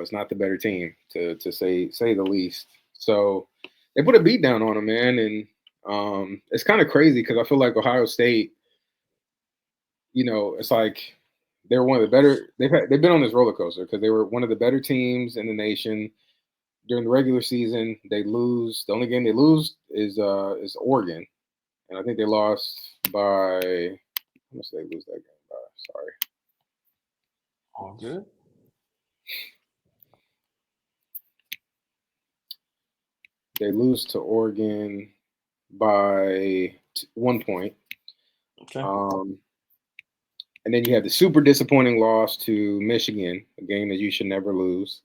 Speaker 2: is not the better team, to say the least. So they put a beat down on them, man, and it's kind of crazy because I feel like Ohio State, it's like they're one of the better. They've been on this roller coaster because they were one of the better teams in the nation during the regular season. They lose. The only game they lose is Oregon, and I think they lost by. How much did they lose that game by? Sorry.
Speaker 1: All good.
Speaker 2: They lose to Oregon by 1 point.
Speaker 1: Okay.
Speaker 2: Um, and then you have the super disappointing loss to Michigan, a game that you should never lose.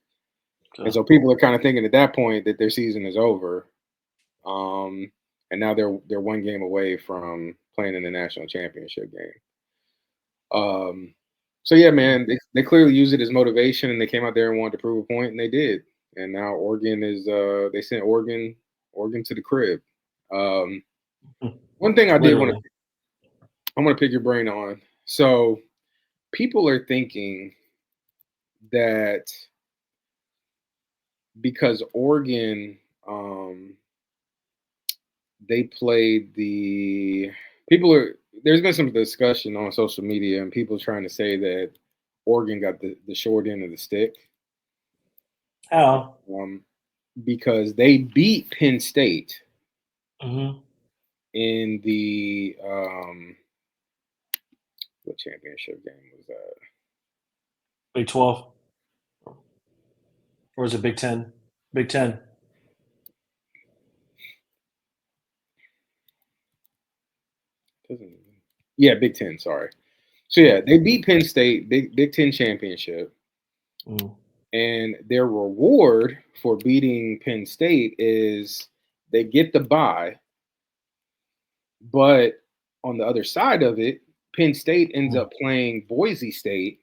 Speaker 2: And
Speaker 1: Okay.
Speaker 2: so people are kind of thinking at that point that their season is over. Um, and now they're one game away from playing in the national championship game. So yeah, man, they clearly used it as motivation, and they came out there and wanted to prove a point, and they did. And now Oregon is they sent Oregon to the crib. Um, One thing
Speaker 1: Literally.
Speaker 2: I want to pick your brain on. So people are thinking that because Oregon, they played the people are there's been some discussion on social media and people trying to say that Oregon got the short end of the stick,
Speaker 1: How?
Speaker 2: um, because they beat Penn State
Speaker 1: Mm-hmm.
Speaker 2: in the what championship game was that?
Speaker 1: Big 12. Or is it Big 10? Big 10.
Speaker 2: Yeah, Big Ten. Sorry. So yeah, they beat Penn State, Big Ten championship,
Speaker 1: Mm.
Speaker 2: and their reward for beating Penn State is they get the bye. But on the other side of it, Penn State ends
Speaker 1: Mm.
Speaker 2: up playing Boise State,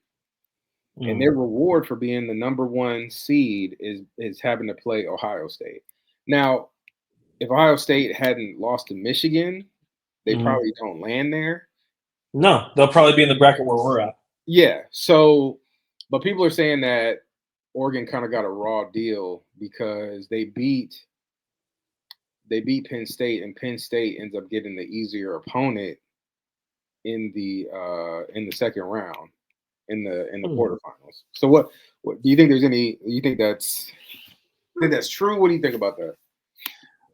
Speaker 2: and
Speaker 1: Mm.
Speaker 2: their reward for being the number one seed is having to play Ohio State. Now, if Ohio State hadn't lost to Michigan, they
Speaker 1: Mm.
Speaker 2: probably don't land there.
Speaker 1: No, they'll probably be in the bracket where we're at.
Speaker 2: Yeah. So, but people are saying that Oregon kind of got a raw deal because they beat Penn State, and Penn State ends up getting the easier opponent in the second round in the
Speaker 1: Mm.
Speaker 2: quarterfinals. So what do you think? There's any? You think that's true? What do you think about that?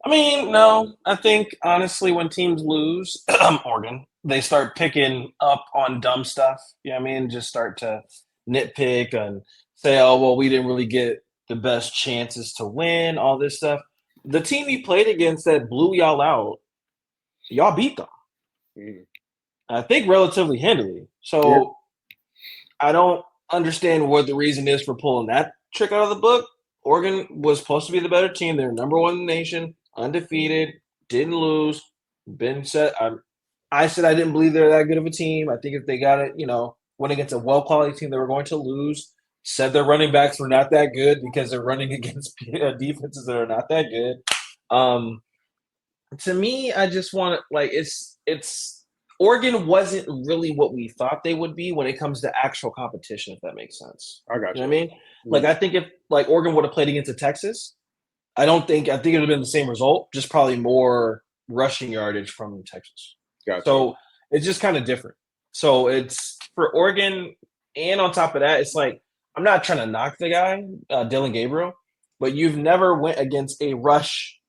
Speaker 1: I mean, no. I think honestly, when teams lose, Oregon, they start picking up on dumb stuff. You know what I mean? Just start to nitpick and say, "Oh, well, we didn't really get the best chances to win." All this stuff. The team you played against that blew y'all out, y'all beat them.
Speaker 2: Mhm.
Speaker 1: I think relatively handily.
Speaker 2: Yeah.
Speaker 1: So I don't understand what the reason is for pulling that trick out of the book. Oregon was supposed to be the better team. They're number one in the nation, undefeated, didn't lose. Been said. I said I didn't believe they're that good of a team. I think if they got it, went against a well quality team, they were going to lose. said their running backs were not that good because they're running against defenses that are not that good. To me, I just want to like it's Oregon wasn't really what we thought they would be when it comes to actual competition, if that makes sense.
Speaker 2: I got
Speaker 1: You know
Speaker 2: you.
Speaker 1: what I mean? Like I think if like Oregon would have played against a Texas, I think it would have been the same result, just probably more rushing yardage from Texas.
Speaker 2: Got you.
Speaker 1: So it's just kind of different. So it's for Oregon, and on top of that, it's like I'm not trying to knock the guy, Dylan Gabriel, but you've never went against a rush,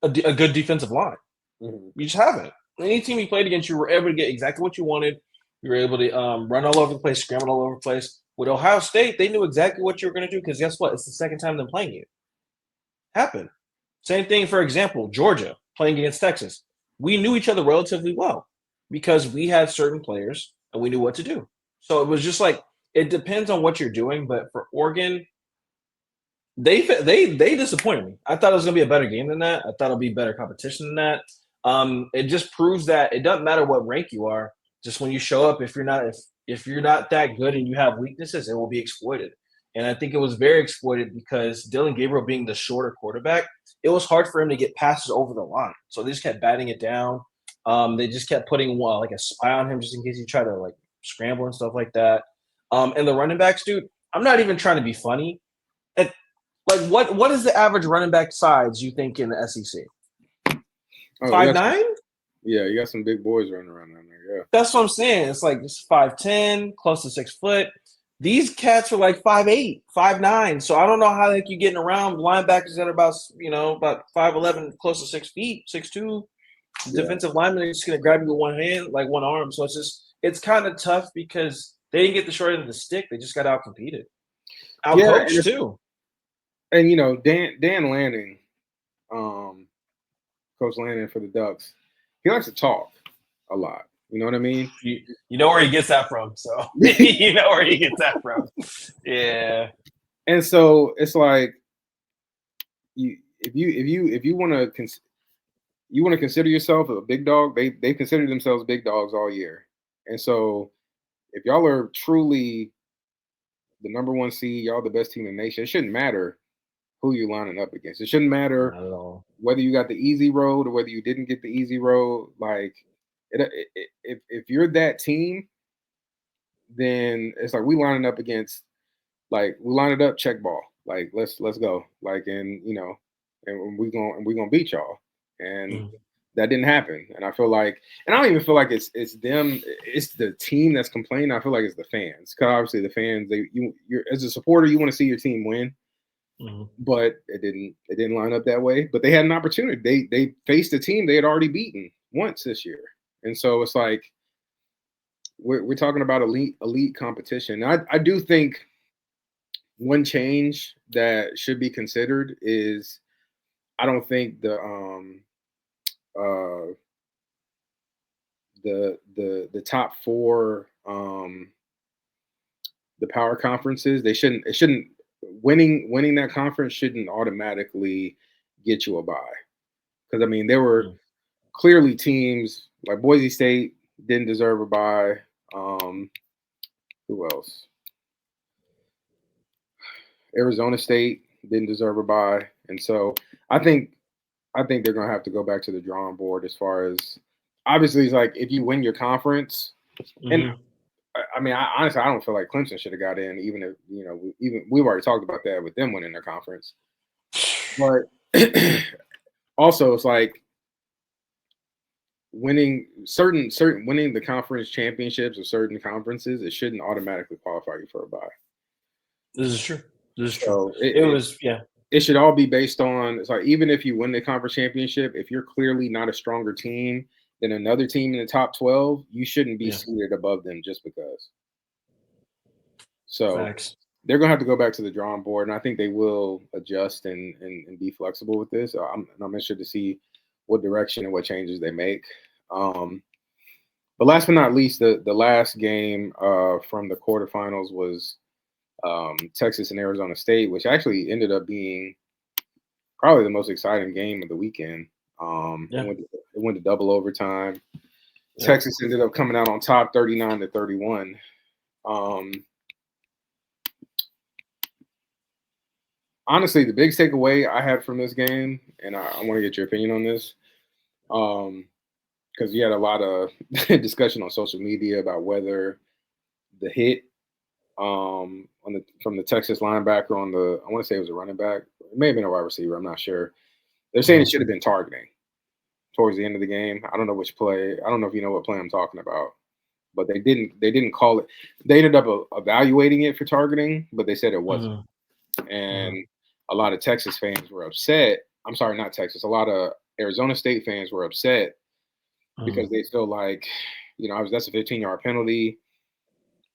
Speaker 1: a good defensive line.
Speaker 2: Mm-hmm.
Speaker 1: You just haven't. Any team you played against, you were able to get exactly what you wanted. You were able to run all over the place, scramble all over the place. With Ohio State, they knew exactly what you were going to do because guess what? It's the second time they're playing you. Happened. Same thing, for example, Georgia playing against Texas. We knew each other relatively well because we had certain players and we knew what to do. So it was just like it depends on what you're doing. But for Oregon, they disappointed me. I thought it was going to be a better game than that. I thought it'll be better competition than that. It just proves that it doesn't matter what rank you are. Just when you show up, if you're not that good and you have weaknesses, it will be exploited. And I think it was very exploited because Dylan Gabriel being the shorter quarterback, it was hard for him to get passes over the line. So they just kept batting it down. They just kept putting like a spy on him just in case he tried to like scramble and stuff like that. And the running backs, dude, I'm not even trying to be funny. Like what is the average running back size you think in the SEC?
Speaker 2: Oh,
Speaker 1: 5'9"?
Speaker 2: Yeah, you got some big boys running around down there. Yeah,
Speaker 1: That's what I'm saying. It's like just 5'10", close to 6 foot. These cats are like 5'8", 5'9". So I don't know how like you getting around linebackers that are about 5'11", close to 6 feet, 6'2". Defensive linemen are just gonna grab you with one hand, like one arm. So it's kind of tough because they didn't get the short end of the stick. They just got out competed, out coached too.
Speaker 2: And Dan Lanning, Coach Lanning for the Ducks, he likes to talk a lot. You know what I mean?
Speaker 1: You know where he gets that from, so you know where he gets that from. Yeah.
Speaker 2: And so it's like if you want to consider yourself a big dog, they consider themselves big dogs all year. And so if y'all are truly the number one seed, y'all the best team in the nation, it shouldn't matter who you're lining up against. It shouldn't matter
Speaker 1: Not at all.
Speaker 2: whether you got the easy road or whether you didn't get the easy road. Like, if you're that team, then it's like we lining up against, like we line it up, check ball. Like let's go. Like and we gonna beat y'all. And that didn't happen. And I feel like, and I don't even feel like it's them. It's the team that's complaining. I feel like it's the fans. Because obviously the fans, you're as a supporter, you want to see your team win.
Speaker 1: Mm-hmm.
Speaker 2: But it didn't line up that way. But they had an opportunity. They faced a team they had already beaten once this year, and so it's like we're talking about elite competition. I do think one change that should be considered is I don't think the top four the power conferences, it shouldn't winning that conference shouldn't automatically get you a bye. Because I mean, there were clearly teams like Boise State didn't deserve a bye. Who else? Arizona State didn't deserve a bye, and so I think they're gonna have to go back to the drawing board as far as obviously it's like if you win your conference, and I mean honestly I don't feel like Clemson should have got in, even if even we've already talked about that with them winning their conference, but also it's like winning winning the conference championships of certain conferences, it shouldn't automatically qualify you for a bye.
Speaker 1: This is true.
Speaker 2: So it should all be based on, it's like even if you win the conference championship, if you're clearly not a stronger team than another team in the top 12, you shouldn't be seated above them just because. So they're gonna have to go back to the drawing board, and I think they will adjust and be flexible with this. I'm interested to see what direction and what changes they make. But last but not least, the last game from the quarterfinals was Texas and Arizona State, which actually ended up being probably the most exciting game of the weekend. It went to double overtime. Yeah. Texas ended up coming out on top 39-31. honestly, the biggest takeaway I had from this game, and I want to get your opinion on this, because you had a lot of discussion on social media about whether the hit on the from the Texas linebacker on the I want to say it was a running back, it may have been a wide receiver, I'm not sure. They're saying it
Speaker 1: Mhm.
Speaker 2: should have been targeting towards the end of the game. I don't know which play. I don't know if you know what play I'm talking about, but they didn't call it. They ended up evaluating it for targeting, but they said it wasn't.
Speaker 1: Mhm. Mhm.
Speaker 2: And a lot of Texas fans were upset. I'm sorry, not Texas. A lot of Arizona State fans were upset because
Speaker 1: Mhm.
Speaker 2: they feel like, that's a 15-yard penalty,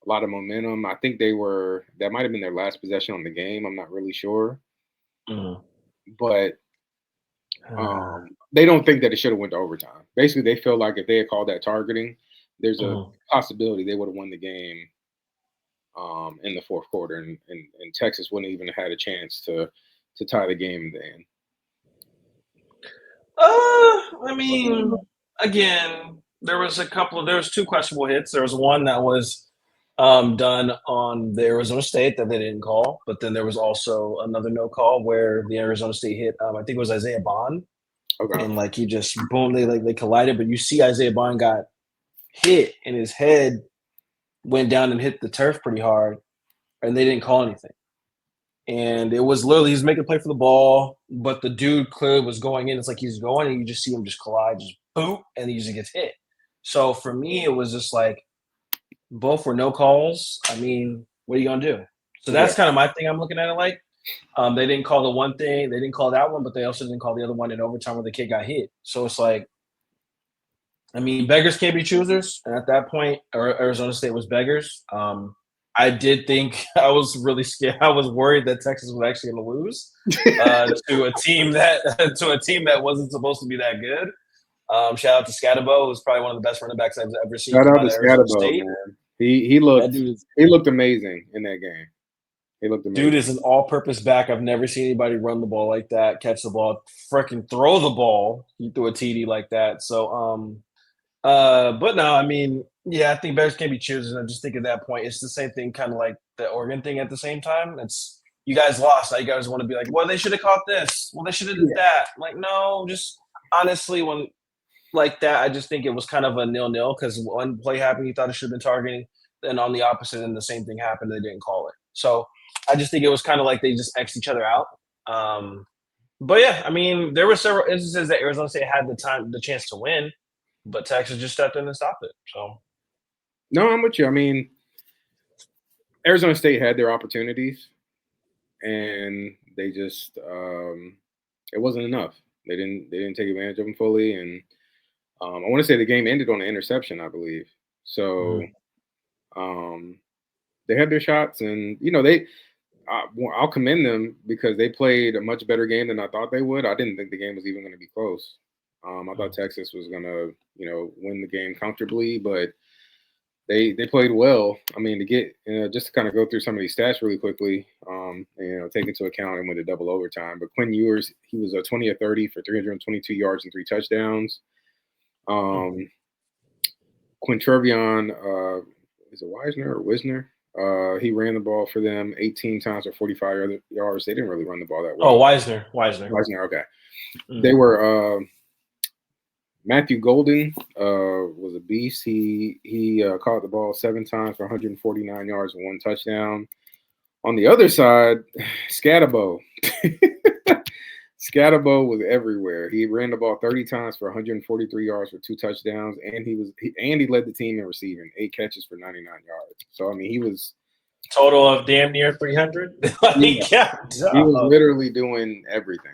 Speaker 2: a lot of momentum. I think that might have been their last possession on the game. I'm not really sure,
Speaker 1: Mhm.
Speaker 2: but they don't think that it should have went to overtime. Basically, they feel like if they had called that targeting, there's a
Speaker 1: Mhm.
Speaker 2: possibility they would have won the game in the fourth quarter, and Texas wouldn't even have had a chance to tie the game then.
Speaker 1: I mean, again, there was two questionable hits. There was one that was done on the Arizona State that they didn't call, but then there was also another no call where the Arizona State hit. I think it was Isaiah Bond,
Speaker 2: Okay.
Speaker 1: and like he just boom, they collided. But you see, Isaiah Bond got hit, and his head went down and hit the turf pretty hard, and they didn't call anything. And it was literally he's making a play for the ball, but the dude clearly was going in. It's like he's going, and you just see him just collide, just boom, and he just gets hit. So for me, it was just like both were no calls. I mean, what are you gonna do? So
Speaker 2: Yeah.
Speaker 1: that's kind of my thing. I'm looking at it like they didn't call the one thing, they didn't call that one, but they also didn't call the other one in overtime where the kid got hit. So it's like, I mean, beggars can't be choosers, and at that point, Arizona State was beggars. I did think I was really scared. I was worried that Texas was actually going to lose to a team that wasn't supposed to be that good. Shout out to Scatabo, who's probably one of the best running backs I've ever seen
Speaker 2: Shout
Speaker 1: come
Speaker 2: out
Speaker 1: out
Speaker 2: to
Speaker 1: of Arizona
Speaker 2: Scatterbo,
Speaker 1: State.
Speaker 2: man. He
Speaker 1: That
Speaker 2: looked
Speaker 1: dude is
Speaker 2: he looked amazing in that game. He looked
Speaker 1: Dude
Speaker 2: amazing.
Speaker 1: is an all-purpose back. I've never seen anybody run the ball like that, catch the ball, freaking throw the ball. He threw a TD like that. So, but no, I mean, yeah, I think bears can be choosers. I just think at that point, it's the same thing, kind of like the Oregon thing. At the same time, it's you guys lost. Now you guys want to be like, well, they should have caught this. Well, they should have did
Speaker 2: Yeah.
Speaker 1: that. Like, no, just honestly, when like that, I just think it was kind of a nil-nil because one play happened, you thought it should have been targeting. Then on the opposite end, the same thing happened. They didn't call it. So I just think it was kind of like they just X'd each other out. But yeah, I mean, there were several instances that Arizona State had the chance to win, but Texas just stepped in and stopped it. So
Speaker 2: No, I'm with you. I mean, Arizona State had their opportunities, and they just it wasn't enough. They didn't take advantage of them fully, and I want to say the game ended on an interception, I believe. So
Speaker 1: mhm.
Speaker 2: um, they had their shots, and I'll commend them because they played a much better game than I thought they would. I didn't think the game was even going to be close. I thought Texas was going to, win the game comfortably, but they played well. I mean, to get just to kind of go through some of these stats really quickly, take into account and went to double overtime. But Quinn Ewers, he was a 20 of 30 for 322 yards and 3 touchdowns. Um, Quintervion, is it Wisner or Wisner? He ran the ball for them 18 times for 45 yards. They didn't really run the ball that
Speaker 1: Oh,
Speaker 2: well.
Speaker 1: Wisner.
Speaker 2: Wisner, okay. They
Speaker 1: Mm.
Speaker 2: were Matthew Golden was a beast. He caught the ball 7 times for 149 yards and 1 touchdown. On the other side, Scatabo. Scatabo was everywhere. He ran the ball 30 times for 143 yards for 2 touchdowns, and he led the team in receiving, 8 catches for 99 yards. So I mean, he was
Speaker 1: Total of damn near 300.
Speaker 2: yeah,
Speaker 1: Like, yeah,
Speaker 2: he was
Speaker 1: duh.
Speaker 2: literally doing everything.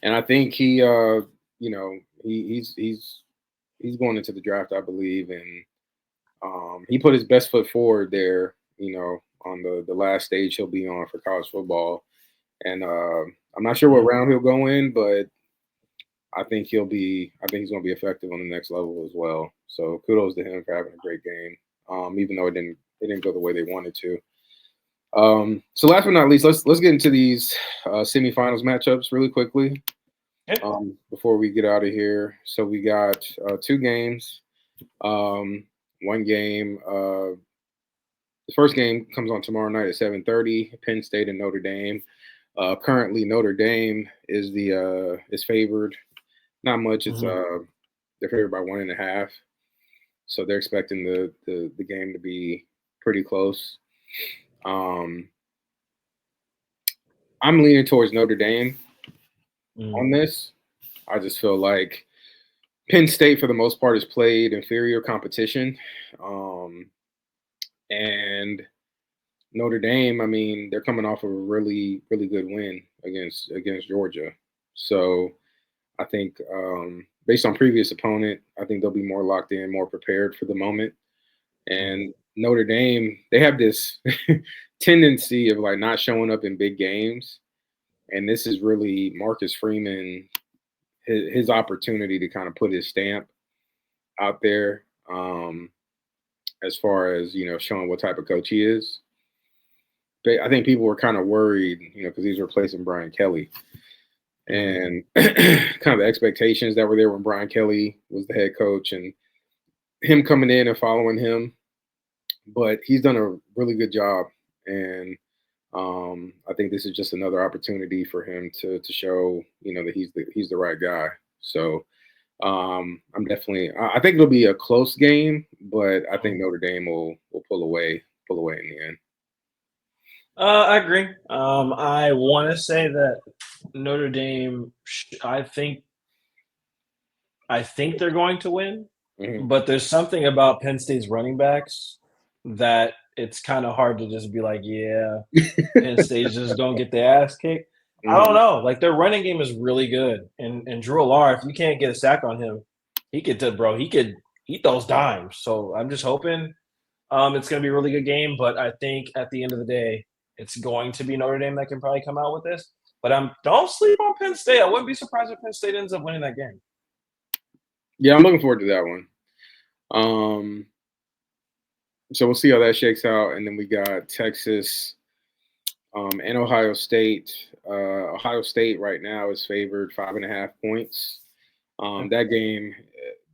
Speaker 2: And I think he's going into the draft, I believe, and he put his best foot forward there. On the last stage he'll be on for college football, and I'm not sure what
Speaker 1: Mm.
Speaker 2: round he'll go in, but I think he's going to be effective on the next level as well. So kudos to him for having a great game, even though it didn't go the way they wanted to. So last but not least, let's get into these semifinals matchups really quickly
Speaker 1: Yeah.
Speaker 2: before we get out of here. So we got 2 games. One game, The first game comes on tomorrow night at 7:30. Penn State and Notre Dame. Currently, Notre Dame is favored. Not much. It's
Speaker 1: Mhm.
Speaker 2: they're favored by 1.5. So they're expecting the game to be pretty close. Um, I'm leaning towards Notre Dame
Speaker 1: Mhm.
Speaker 2: on this. I just feel like Penn State, for the most part, has played inferior competition, and Notre Dame. I mean, they're coming off of a really good win against Georgia. So I think, based on previous opponent, I think they'll be more locked in, more prepared for the moment.
Speaker 1: Mhm.
Speaker 2: And Notre Dame, they have this tendency of like not showing up in big games, and this is really Marcus Freeman his opportunity to kind of put his stamp out there, as far as showing what type of coach he is. But I think people were kind of worried, because he's replacing Brian Kelly,
Speaker 1: Mhm.
Speaker 2: and kind of the expectations that were there when Brian Kelly was the head coach, and him coming in and following him. But he's done a really good job, and I think this is just another opportunity for him to show that he's the right guy. So I'm definitely. I think it'll be a close game, but I think
Speaker 1: Mhm.
Speaker 2: Notre Dame will pull away in the end.
Speaker 1: I agree. I want to say that Notre Dame. I think they're going to win,
Speaker 2: Hmm.
Speaker 1: but there's something about Penn State's running backs that it's kind of hard to just be like, yeah, Penn State's just gonna get their ass kicked. I don't
Speaker 2: Hmm.
Speaker 1: know. Like their running game is really good, and Drew Alar, if you can't get a sack on him, he could, bro. He could eat those dimes. So I'm just hoping it's gonna be a really good game. But I think at the end of the day, it's going to be Notre Dame that can probably come out with this. But don't sleep on Penn State. I wouldn't be surprised if Penn State ends up winning that game.
Speaker 2: Yeah, I'm looking forward to that one. Um, so we'll see how that shakes out, and then we got Texas and Ohio State. Ohio State right now is favored 5.5 points.
Speaker 1: Okay.
Speaker 2: That game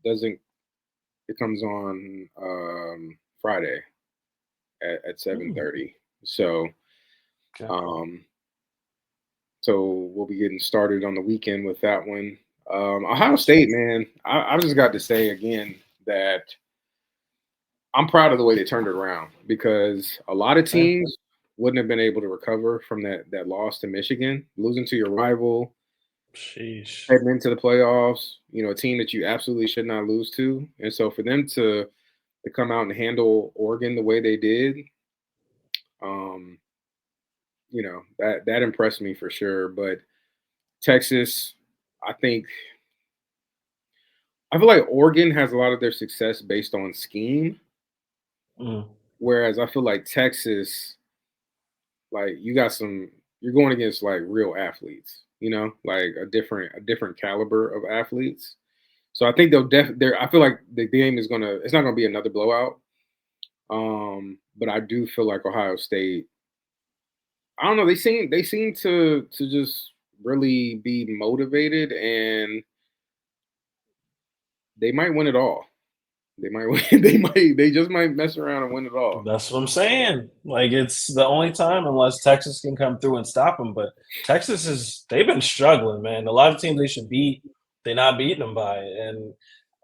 Speaker 2: doesn't. It comes on Friday at
Speaker 1: Hmm.
Speaker 2: 7:30. So
Speaker 1: Okay.
Speaker 2: um, so we'll be getting started on the weekend with that one. Ohio State, man, I just got to say again that I'm proud of the way they turned it around, because a lot of
Speaker 1: Yeah.
Speaker 2: teams wouldn't have been able to recover from that loss to Michigan, losing to your rival,
Speaker 1: Sheesh.
Speaker 2: heading into the playoffs. A team that you absolutely should not lose to, and so for them to come out and handle Oregon the way they did, um, that impressed me for sure. But Texas, I think I feel like Oregon has a lot of their success based on scheme,
Speaker 1: Mm.
Speaker 2: whereas I feel like Texas, like you're going against like real athletes, like a different caliber of athletes. So I think I feel like the game it's not gonna be another blowout. But I do feel like Ohio State, I don't know, they seem to just really be motivated, and they might win it all. They might win, they just might mess around and win it all.
Speaker 1: That's what I'm saying. Like it's the only time unless Texas can come through and stop them. But they've been struggling, man. A lot of teams they should beat, they're not beating them by. And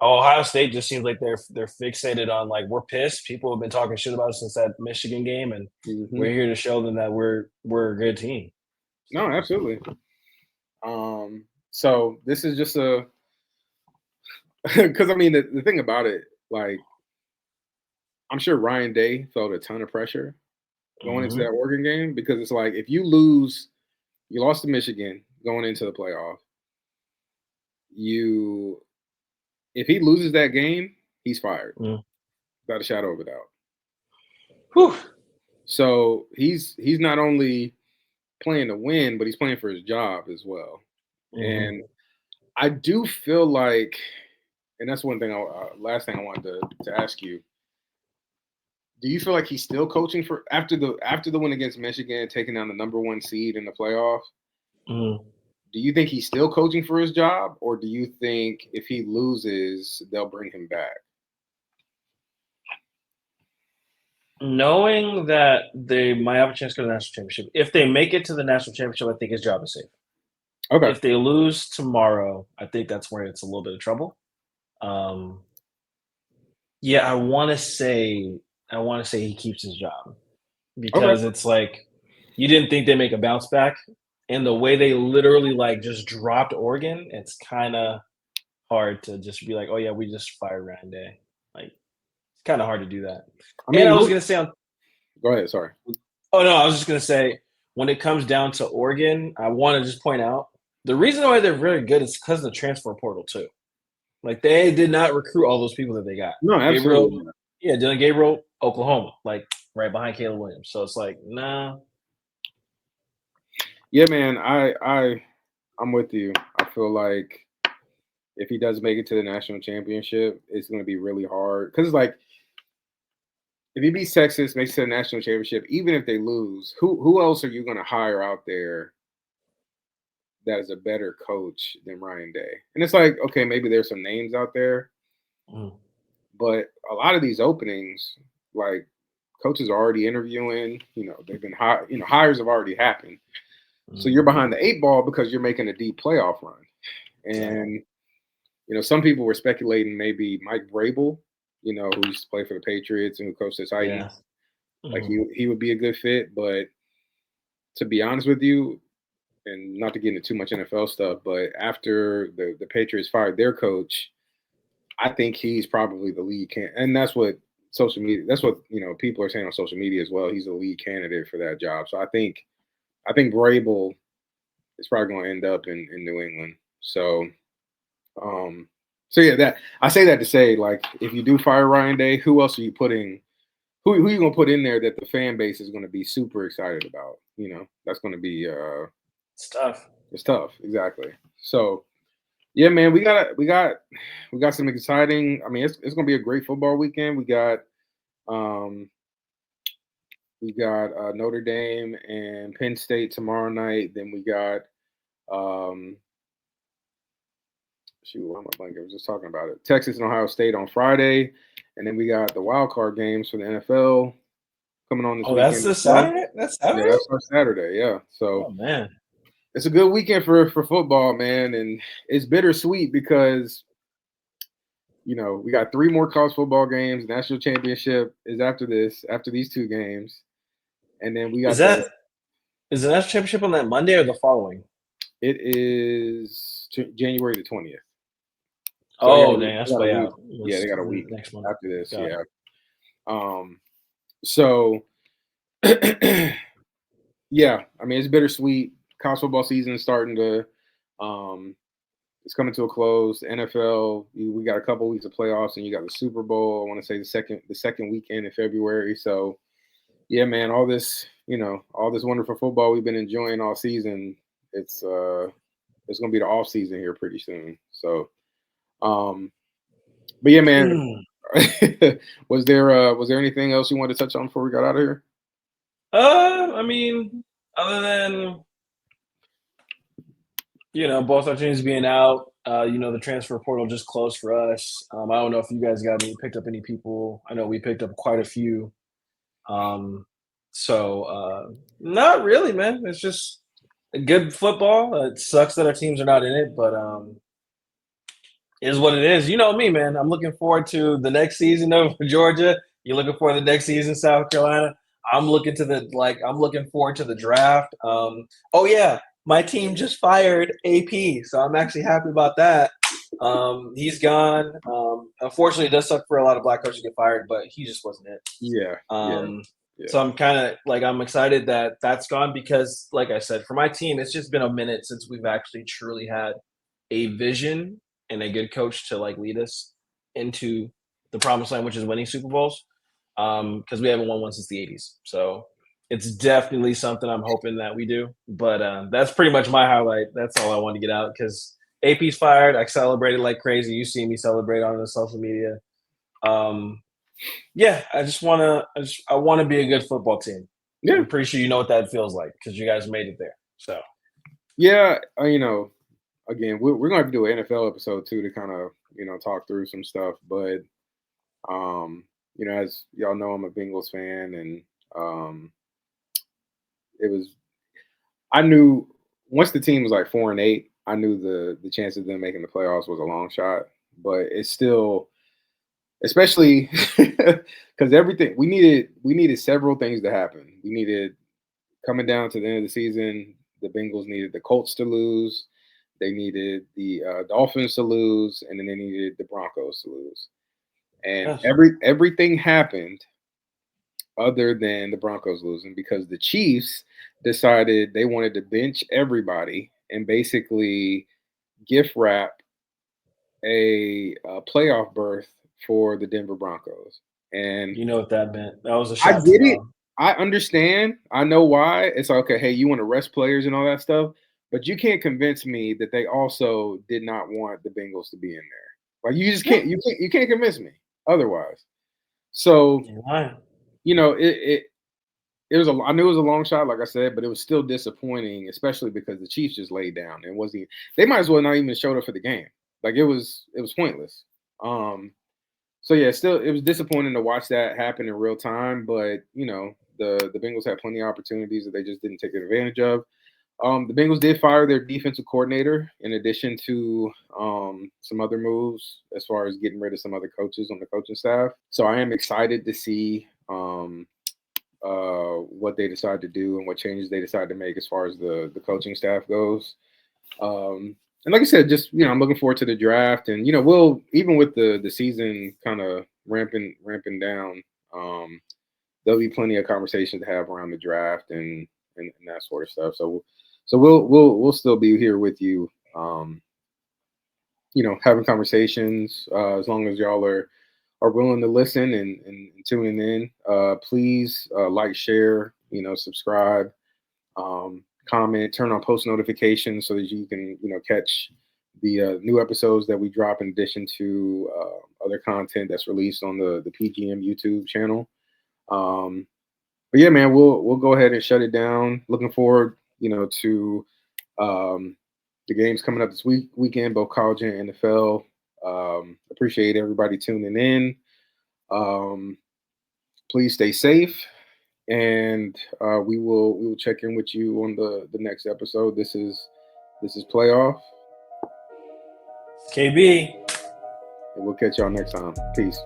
Speaker 1: Ohio State just seems like they're fixated on like we're pissed. People have been talking shit about us since that Michigan game, and
Speaker 2: Hmm.
Speaker 1: we're here to show them that we're a good team.
Speaker 2: No,
Speaker 1: So
Speaker 2: absolutely. So this is just a because I mean the thing about it, like I'm sure Ryan Day felt a ton of pressure going into that
Speaker 1: mhm.
Speaker 2: Oregon game, because it's like if you lose, you lost to Michigan going into the playoff. You If he loses that game, he's fired
Speaker 1: Mm.
Speaker 2: without a shadow of a doubt.
Speaker 1: Whew.
Speaker 2: So he's not only playing to win, but he's playing for his job as well.
Speaker 1: Mhm.
Speaker 2: And I do feel like, and that's one thing. Last thing I wanted to ask you: do you feel like he's still coaching for after the win against Michigan, taking down the number one seed in the playoffs?
Speaker 1: Mhm.
Speaker 2: Do you think he's still coaching for his job, or do you think if he loses, they'll bring him back?
Speaker 1: Knowing that they might have a chance to go to the national championship, if they make it to the national championship, I think his job is safe.
Speaker 2: Okay.
Speaker 1: If they lose tomorrow, I think that's where it's a little bit of trouble. Um, yeah, I want to say he keeps his job
Speaker 2: Okay.
Speaker 1: because it's like you didn't think they make a bounce back, and the way they literally like just dropped Oregon, it's kind of hard to just be like, oh yeah, we just fired Ryan Day. Like it's kind of hard to do that.
Speaker 2: I
Speaker 1: And
Speaker 2: mean,
Speaker 1: I was gonna say on
Speaker 2: go ahead. Sorry.
Speaker 1: Oh no, I was just gonna say when it comes down to Oregon, I want to just point out the reason why they're very good is because of the transfer portal too. Like they did not recruit all those people that they got.
Speaker 2: No,
Speaker 1: Gabriel,
Speaker 2: absolutely.
Speaker 1: yeah, Dylan Gabriel, Oklahoma, like right behind Caleb Williams. So it's like, nah.
Speaker 2: Yeah, man. I'm with you. I feel like if he does make it to the national championship, it's going to be really hard because like if he beats Texas, makes it to the national championship, even if they lose, who else are you going to hire out there that is a better coach than Ryan Day? And it's like, okay, maybe there's some names out there,
Speaker 1: Mm,
Speaker 2: but a lot of these openings, like coaches are already interviewing. They've been high. Hires have already happened. So you're
Speaker 1: mm,
Speaker 2: behind the eight ball because you're making a deep playoff run.
Speaker 1: exactly.
Speaker 2: And some people were speculating maybe Mike Vrabel, who used to play for the Patriots and who coached the
Speaker 1: Yeah.
Speaker 2: Titans, like
Speaker 1: Mhm.
Speaker 2: he would be a good fit. But to be honest with you, and not to get into too much NFL stuff, but after the Patriots fired their coach, I think he's probably the lead can, and that's what social media. That's what people are saying on social media as well. He's the lead candidate for that job. So I think Vrabel is probably going to end up in New England. Um, so yeah, that I say that to say, like, if you do fire Ryan Day, who else are you putting? Who are you gonna put in there that the fan base is going to be super excited about? That's going to be
Speaker 1: It's tough.
Speaker 2: it's tough, exactly. So yeah, man, we got some exciting. I mean, it's going to be a great football weekend. Um we got Notre Dame and Penn State tomorrow night. Then we got um shoot, why am I blanking? I was just talking about it. Texas and Ohio State on Friday, and then we got the wild card games for the NFL coming on this
Speaker 1: Oh, that's
Speaker 2: weekend as
Speaker 1: this
Speaker 2: well.
Speaker 1: Saturday? That's
Speaker 2: Yeah,
Speaker 1: Saturday?
Speaker 2: that's our Saturday. Yeah, so
Speaker 1: Oh man.
Speaker 2: it's a good weekend for football, man, and it's bittersweet because we got three more college football games. National championship is after these two games, and then we
Speaker 1: Is
Speaker 2: got the
Speaker 1: that is the national championship on that Monday or the following?
Speaker 2: it is January the 20th. So
Speaker 1: Oh dang,
Speaker 2: they
Speaker 1: that's
Speaker 2: got a
Speaker 1: way
Speaker 2: week.
Speaker 1: out.
Speaker 2: Yeah, they
Speaker 1: It's
Speaker 2: got a week
Speaker 1: next month.
Speaker 2: after this.
Speaker 1: Got
Speaker 2: Yeah.
Speaker 1: it.
Speaker 2: Um. So yeah, I mean it's bittersweet. College football season is starting to um it's coming to a close. The NFL, we got a couple weeks of playoffs, and you got the Super Bowl. I want to say the second weekend in February. So yeah, man, all this wonderful football we've been enjoying all season. It's gonna be the off season here pretty soon. So but yeah, man,
Speaker 1: Mm.
Speaker 2: was there anything else you wanted to touch on before we got out of here?
Speaker 1: I mean, other than both our teams being out, the transfer portal just closed for us. I don't know if you guys picked up any people. I know we picked up quite a few. Um, so not really, man. It's just good football. It sucks that our teams are not in it, but is what it is. You know me, man. I'm looking forward to the next season of Georgia. You're looking for the next season, South Carolina. I'm looking forward to the draft. Oh yeah, my team just fired AP, so I'm actually happy about that. He's gone. Unfortunately, it does suck for a lot of black coaches to get fired, but he just wasn't it.
Speaker 2: Yeah, yeah,
Speaker 1: Um,
Speaker 2: yeah,
Speaker 1: so I'm kind of like I'm excited that that's gone because, like I said, for my team, it's just been a minute since we've actually truly had a vision and a good coach to like lead us into the promised land, which is winning Super Bowls. Because we haven't won one since the '80s, so it's definitely something I'm hoping that we do. But that's pretty much my highlight. That's all I wanted to get out because AP's fired. I celebrated like crazy. You see me celebrate on the social media. Um, yeah, I want to be a good football team.
Speaker 2: yeah,
Speaker 1: I'm pretty sure you know what that feels like because you guys made it there. So
Speaker 2: yeah. Again, we're gonna have to do an NFL episode too to kind of talk through some stuff. But as y'all know, I'm a Bengals fan, and um, it was I knew once the team was like 4-8, I knew the chance of them making the playoffs was a long shot. But it's still, especially because everything we needed several things to happen. We needed coming down to the end of the season, the Bengals needed the Colts to lose. They needed the Dolphins to lose, and then they needed the Broncos to lose. And
Speaker 1: Yes.
Speaker 2: everything happened other than the Broncos losing because the Chiefs decided they wanted to bench everybody and basically gift wrap a playoff berth for the Denver Broncos. And
Speaker 1: You know what that meant. That was a
Speaker 2: I
Speaker 1: shot to
Speaker 2: get it.
Speaker 1: y'all.
Speaker 2: I understand. I know why. It's like, okay, hey, you want to rest players and all that stuff, but you can't convince me that they also did not want the Bengals to be in there. Like you just
Speaker 1: Yeah.
Speaker 2: can't convince me otherwise. So,
Speaker 1: You're lying.
Speaker 2: it was I knew it was a long shot, like I said, but it was still disappointing, especially because the Chiefs just laid down and wasn't. They might as well not even showed up for the game. Like it was pointless. Um, so yeah, still it was disappointing to watch that happen in real time. But the Bengals had plenty of opportunities that they just didn't take advantage of. The Bengals did fire their defensive coordinator in addition to some other moves as far as getting rid of some other coaches on the coaching staff. So I am excited to see what they decide to do and what changes they decide to make as far as the coaching staff goes. And like I said, just I'm looking forward to the draft, and we'll even with the season kind of ramping down, there'll be plenty of conversation to have around the draft and that sort of stuff. So we'll still be here with you, having conversations as long as y'all are willing to listen and tuning in. Please like, share, subscribe, comment, turn on post notifications so that you can catch the new episodes that we drop in addition to other content that's released on the PGM YouTube channel. But yeah, man, we'll go ahead and shut it down. Looking forward, to um, the games coming up this weekend, both college and NFL. Appreciate everybody tuning in. Um, please stay safe, and we will check in with you on the next episode. This is playoff,
Speaker 1: KB.
Speaker 2: and we'll catch y'all next time. Peace.